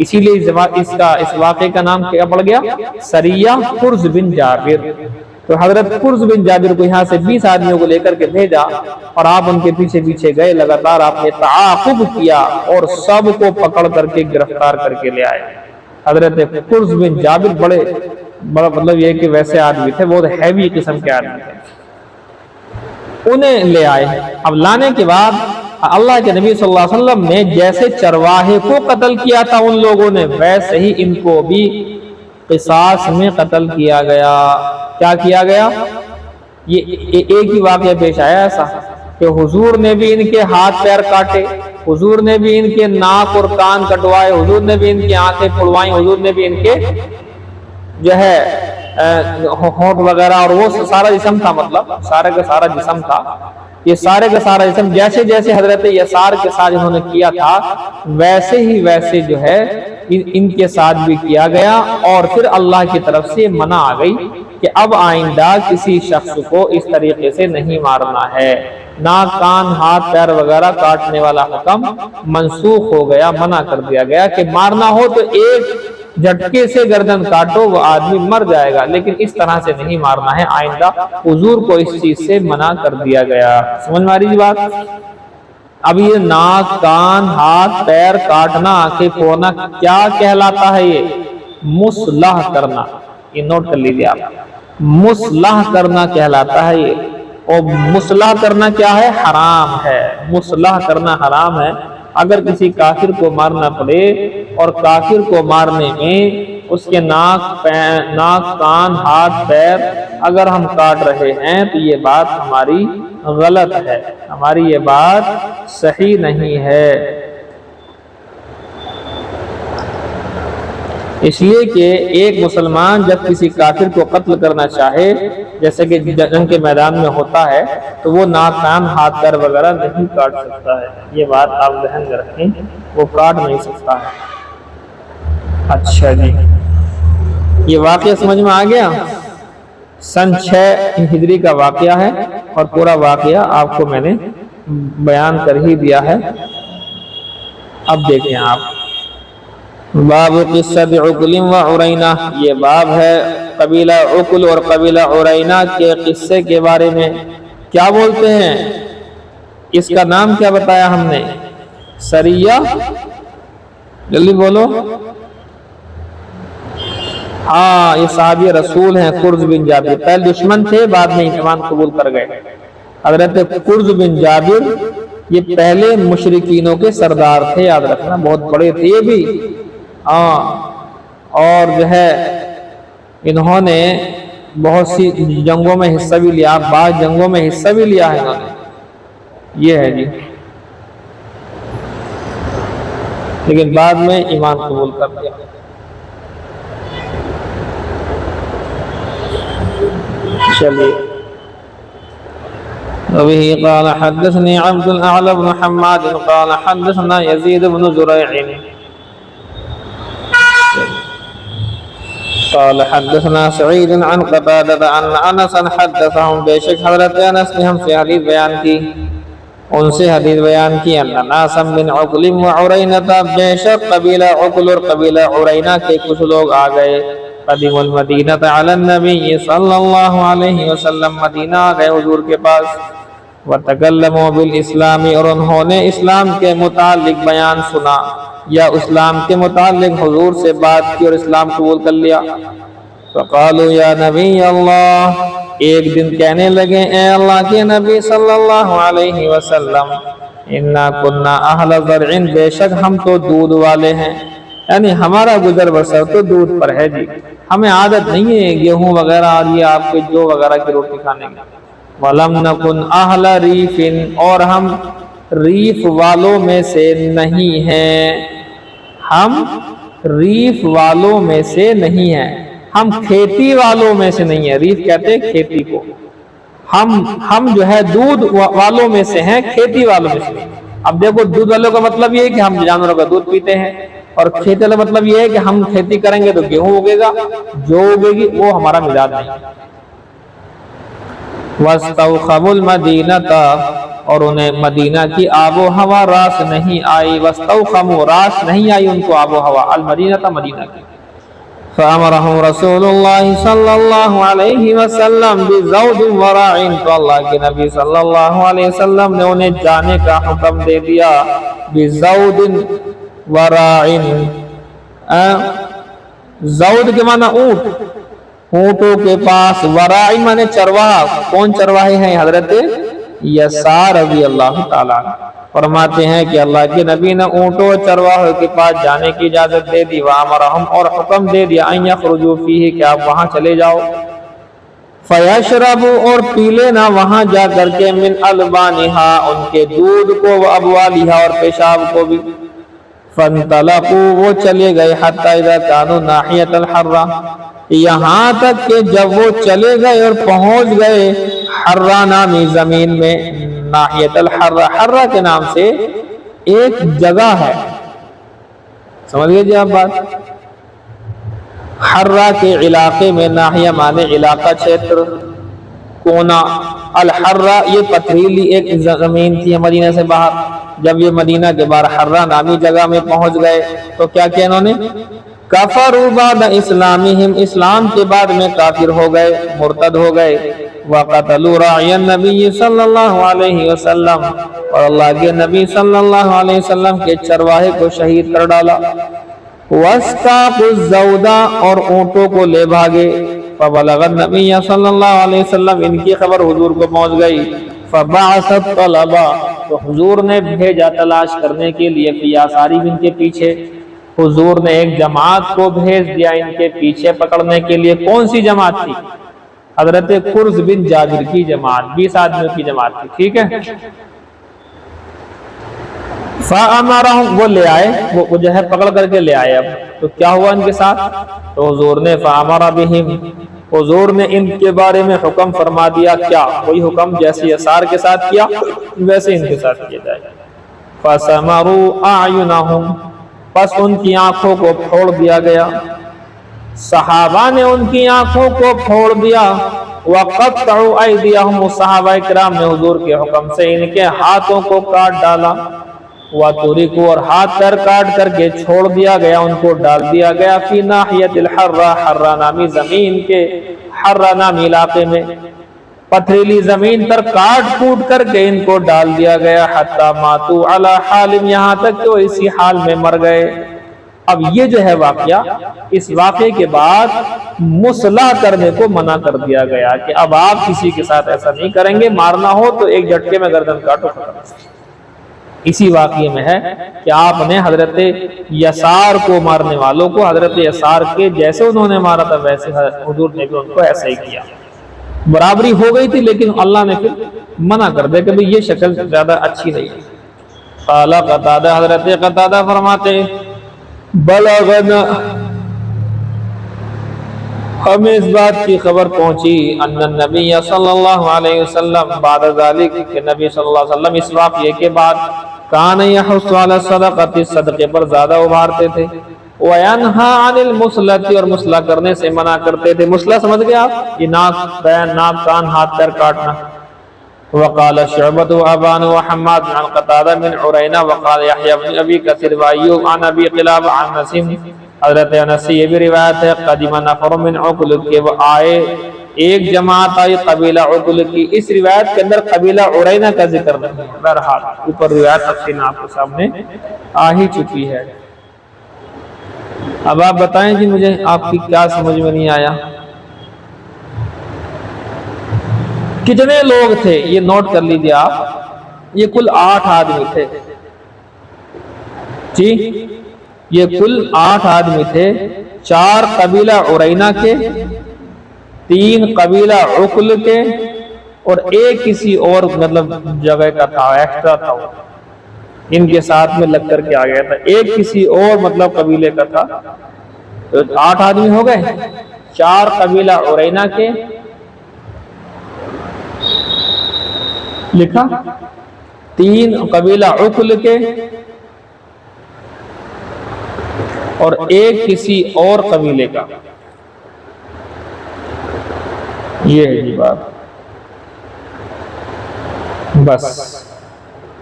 اسی لیے اس واقعے کا نام کیا پڑ گیا؟ سریہ قرز بن جابر۔ تو حضرت قرز بن جابر کو یہاں سے 20 آدمیوں کو لے کر کے بھیجا اور آپ ان کے پیچھے پیچھے گئے، لگاتار آپ نے تعاقب کیا اور سب کو پکڑ کر کے گرفتار کر کے لے آئے۔ حضرت قرز بن جابر بڑا مطلب یہ کہ ویسے آدمی تھے، بہت ہیوی قسم کے آدمی تھے، انہیں لے آئے۔ اب لانے کے بعد اللہ کے نبی صلی اللہ علیہ وسلم نے جیسے چرواہے کو قتل کیا تھا ان لوگوں نے، ویسے ہی ان کو بھی قصاص میں قتل کیا گیا۔ کیا کیا گیا؟ یہ ایک ہی واقعہ پیش آیا ایسا کہ حضور نے بھی ان کے ہاتھ پیر کاٹے، حضور نے بھی ان کے ناک اور کان کٹوائے، حضور نے بھی ان کی آنکھیں پھڑوائیں، حضور نے بھی ان کے جو ہے ہونٹ وغیرہ اور وہ سارا جسم تھا، مطلب سارے کا سارا جسم تھا، یہ سارے کا سارا جسم جیسے جیسے حضرت یسار کے ساتھ انہوں نے کیا تھا ویسے ہی ویسے جو ہے ان کے ساتھ بھی کیا گیا۔ اور پھر اللہ کی طرف سے منع آ گئی کہ اب آئندہ کسی شخص کو اس طریقے سے نہیں مارنا ہے، ناک کان ہاتھ پیر وغیرہ کاٹنے والا حکم منسوخ ہو گیا، منع کر دیا گیا کہ مارنا ہو تو ایک جھٹکے سے گردن کاٹو، وہ آدمی مر جائے گا، لیکن اس طرح سے نہیں مارنا ہے، آئندہ حضور کو اس چیز سے منع کر دیا گیا۔ سمجھ میں آ رہی بات؟ اب یہ ناک کان ہاتھ پیر کاٹنا آنکھیں پھوڑنا کیا کہلاتا ہے؟ یہ مصلح کرنا، یہ نوٹ کر لیجیے آپ، مصلح کرنا کہلاتا ہے یہ۔ اور مصلح کرنا کیا ہے؟ حرام ہے، مصلح کرنا حرام ہے۔ اگر کسی کافر کو مارنا پڑے اور کافر کو مارنے میں اس کے ناک کان ہاتھ پیر اگر ہم کاٹ رہے ہیں تو یہ بات ہماری غلط ہے، ہماری یہ بات صحیح نہیں ہے، اس لیے کہ ایک مسلمان جب کسی کافر کو قتل کرنا چاہے جیسے کہ جنگ کے میدان میں ہوتا ہے تو وہ ناک کان ہاتھ پیر وغیرہ نہیں کاٹ سکتا ہے، یہ بات آپ ذہن میں رکھیں، وہ کاٹ نہیں سکتا ہے۔ اچھا جی، یہ واقعہ سمجھ میں آ گیا؟ سن 6 ہجری کا واقعہ ہے اور پورا واقعہ آپ کو میں نے بیان کر ہی دیا ہے۔ اب دیکھیں آپ، باب قصۃ عقل و عرینہ، یہ باب ہے قبیلہ عقل اور قبیلہ عرینہ کے قصے کے بارے میں۔ کیا بولتے ہیں اس کا نام؟ کیا بتایا ہم نے؟ سریہ، جلدی بولو۔ ہاں، یہ صحابی رسول ہیں قرز بن جابر، پہلے دشمن تھے بعد میں ایمان قبول کر گئے۔ حضرت قرز بن جابر یہ پہلے مشرکینوں کے سردار تھے، یاد رکھنا، بہت بڑے تھے یہ بھی۔ اور جو ہے انہوں نے بہت سی جنگوں میں حصہ بھی لیا، بعض جنگوں میں حصہ بھی لیا ہے انہوں نے، یہ ہے جی، لیکن بعد میں ایمان قبول کر لیا۔ چلیے، وبه قال حدثني عبد الأعلى بن حماد قال حدثنا يزيد بن زريع قال حدثنا سعيد عن قتادة أن أنس حدثهم، بے شک حضرت انس نے ہم سے حدیث بیان کی، ان سے حدیث بیان کی، ان ناسا من عقل وعرینہ، بے شک قبیلہ عقل اور قبیلہ عرینہ کے کچھ لوگ آ گئے، قدم المدینہ علی النبی صلی اللہ علیہ وسلم، مدینہ آ گئے حضور کے پاس، وتکلموا بالاسلام، اور انہوں نے اسلام کے متعلق بیان سنا یا اسلام کے متعلق حضور سے بات کی اور اسلام قبول کر لیا۔ فقالوا یا نبی اللہ، ایک دن کہنے لگے اے اللہ کے نبی صلی اللہ علیہ وسلم، انا کننا اہل زرع، بے شک ہم تو دودھ والے ہیں، یعنی ہمارا گزر بسر تو دودھ پر ہے جی، ہمیں عادت نہیں ہے گیہوں وغیرہ اور یہ آپ کے جو وغیرہ کی روٹی کھانے کی۔ وَلَمْ نَكُنْ أَهْلَ رِيفٍ، اور ہم ریف والوں میں سے نہیں ہیں، ہم ریف والوں میں سے نہیں ہیں، ہم کھیتی والوں میں سے نہیں ہیں، ریف کہتے ہیں کھیتی کو، ہم جو ہے دودھ والوں میں سے ہیں، کھیتی والوں میں سے۔ اب دیکھو دودھ والوں کا مطلب یہ ہے کہ ہم جانوروں کا دودھ پیتے ہیں، اور کھیتی والا مطلب یہ ہے کہ ہم کھیتی کریں گے تو گیہوں اگے گا، جو اگے گی وہ ہمارا مزاج نہیں۔ وَاسْتَوْخَبُوا الْمَدِينَةَ، اور انہیں مدینہ کی آب و ہوا راس نہیں آئی، وَاسْتَوْخَمُوا، راس نہیں آئی ان کو آب و ہوا، الْمَدِينَةَ، مدینہ کی۔ فَأَمَرَهُمْ رَسُولُ اللَّهِ صلی اللہ علیہ وسلم بِزَوْدٍ وَرَاعٍ، تو اللہ کے نبی صلی اللہ علیہ وسلم نے انہیں جانے کا حکم دے دیا، بِزَوْدٍ وَرَاعٍ، زود کے معنی اونٹ، اونٹوں کے پاس، وراعی معنی چرواہا۔ کون چرواہے ہیں؟ حضرت یسار رضی اللہ تعالیٰ فرماتے ہیں کہ اللہ کے نبی نے اونٹوں اور چرواہوں کے پاس جانے کی اجازت دے دی، وَأَمَرَهُمْ، اور حکم دے دیا، أَن يَخْرُجُوا فِيهِ، کہ آپ وہاں چلے جاؤ، فَيَشْرَبُوا، اور پی لینا وہاں جا کر کے، مِنْ أَلْبَانِهَا، ان کے دودھ کو، وَأَبْوَالِهَا، اور پیشاب کو بھی۔ فَانْطَلَقُوا، وہ چلے گئے، حَتَّى إِذَا كَانُوا نَاحِيَةَ الْحَرَّةِ، یہاں تک کہ جب وہ چلے گئے اور پہنچ گئے حرہ نامی زمین میں، ناحیت الحرہ، حرہ کے نام سے ایک جگہ ہے، سمجھ گئے جی آپ بات؟ حرہ کے علاقے میں، ناحیہ مانے علاقہ، چھیتر، کونا، الحرہ یہ پتھریلی ایک زمین تھی مدینہ سے باہر۔ جب یہ مدینہ کے باہر حرہ نامی جگہ میں پہنچ گئے تو کیا کیا انہوں نے؟ کفروا بعد اسلامہم، اسلام کے بعد میں کافر ہو گئے، مرتد ہو گئے، وقتلوا راعی النبی صلی اللہ علیہ وسلم، اور اللہ کے نبی صلی اللہ علیہ وسلم کے چرواہے کو شہید کر ڈالا، واستاقوا الزود، اور اونٹوں کو لے بھاگے، فبلغ النبی صلی اللہ علیہ وسلم، ان کی خبر حضور کو پہنچ گئی، فبعث الطلبہ، تو حضور نے بھیجا تلاش کرنے کے لیے، فی آثارہم، ان کے پیچھے، حضور نے ایک جماعت کو بھیج دیا ان کے پیچھے پکڑنے کے لیے۔ کون سی جماعت تھی؟ حضرت قرظ بن جابر کی جماعت، 20 آدمیوں کی جماعت تھی، ٹھیک ہے۔ فَأَمَرَهُمْ، وہ لے آئے، وہ جو ہے پکڑ کر کے لے آئے۔ اب تو کیا ہوا ان کے ساتھ؟ تو حضور نے فَأَمَرَ بِهِمْ، حضور نے ان کے بارے میں حکم فرما دیا، کیا؟ کوئی حکم جیسے یسار کے ساتھ کیا ویسے ان کے ساتھ کیا جائے۔ فَسَمَرُوا أَعْيُنَهُمْ، پس ان کی آنکھوں کو پھوڑ دیا گیا، صحابہ نے ان کی آنکھوں کو پھوڑ دیا، وَقَطَّعُوا أَيْدِيَهُمْ، صحابہ کرام نے حضور کے حکم سے ان کے ہاتھوں کو کاٹ ڈالا، وَتُرِكُوا، اور ہاتھ پیر کاٹ کر کے چھوڑ دیا گیا، ان کو ڈال دیا گیا، فی ناحیت الحرہ، حرہ نامی زمین کے، حرہ نامی علاقے میں، پتھریلی زمین پر کاٹ کوٹ کر کے ان کو ڈال دیا گیا، حتی ماتوا علی حالم، یہاں تک کہ وہ اسی حال میں مر گئے۔ اب یہ جو ہے واقعہ، اس واقعے کے بعد مصلح کرنے کو منع کر دیا گیا کہ اب آپ کسی کے ساتھ ایسا نہیں کریں گے، مارنا ہو تو ایک جھٹکے میں گردن کاٹو۔ اسی واقعے میں ہے کہ آپ نے حضرت یسار کو مارنے والوں کو حضرت یسار کے جیسے انہوں نے مارا تھا ویسے حضور نے بھی ان کو ایسا ہی کیا۔ برابری ہو گئی تھی لیکن اللہ نے پھر منع کر دیا کہ یہ شکل زیادہ اچھی نہیں ہے۔ قال قتادہ، حضرت قتادہ فرماتے بلغنا، ہمیں اس بات کی خبر پہنچی، ان النبی صلی اللہ علیہ وسلم بعد ذالک، کہ نبی صلی اللہ علیہ وسلم اس واقعے کے بعد کان یحث علی الصدقۃ، صدقے پر زیادہ ابھارتے تھے، وینہا عن المصلۃ، اور مصلح کرنے سے منع کرتے تھے۔ مصلح سمجھ گئے آپ؟ یہ ناک کان ہاتھ پیر کاٹنا۔ وقال شعبۃ وابان وحماد عن قتادہ من عرینہ، وقال یحییٰ بن ابی کثیر وایوب عن ابی قلابہ عن نسیم، حضرت انس سے یہ بھی روایت ہے، قدم نفر من عقل، کہ وہ آئے، ایک جماعت آئی قبیلہ عقل کی۔ اس روایت کے اندر قبیلہ عرینہ کا ذکر نہیں ہے، بہرحال اوپر روایت تفصیل آپ کے سامنے آ ہی چکی ہے۔ اب آپ بتائیں جی مجھے آپ کی کیا سمجھ میں نہیں آیا؟ کتنے لوگ تھے یہ نوٹ کر لیجیے آپ، یہ کل 8 آدمی تھے جی، یہ کل 8 آدمی تھے، 4 قبیلہ عرینہ کے، 3 قبیلہ عقل کے، اور ایک کسی اور مطلب جگہ کا تھا، ایکسٹرا تھا، ان کے ساتھ میں لگ کر کے آ گیا تھا، ایک کسی اور مطلب قبیلے کا تھا۔ تو 8 آدمی ہو گئے، 4 قبیلہ عرینہ کے، لکھا 3 قبیلہ عقل کے اور 1 کسی اور قبیلے کا، یہ ہے جی بات۔ بس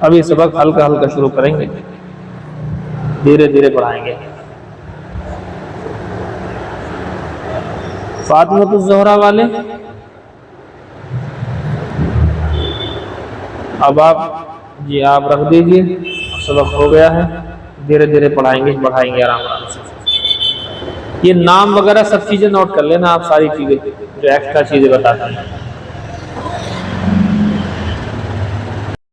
ابھی سبق ہلکا ہلکا شروع کریں گے، دھیرے دھیرے پڑھائیں گے۔ فاطمۃ الزہرا والے اب آپ جی آپ رکھ دیجئے، سبق ہو گیا ہے، دھیرے دھیرے پڑھائیں گے آرام سے۔ یہ نام وغیرہ سب چیزیں نوٹ کر لینا آپ، ساری چیزیں جو ایکسٹرا چیزیں بتاتے ہیں۔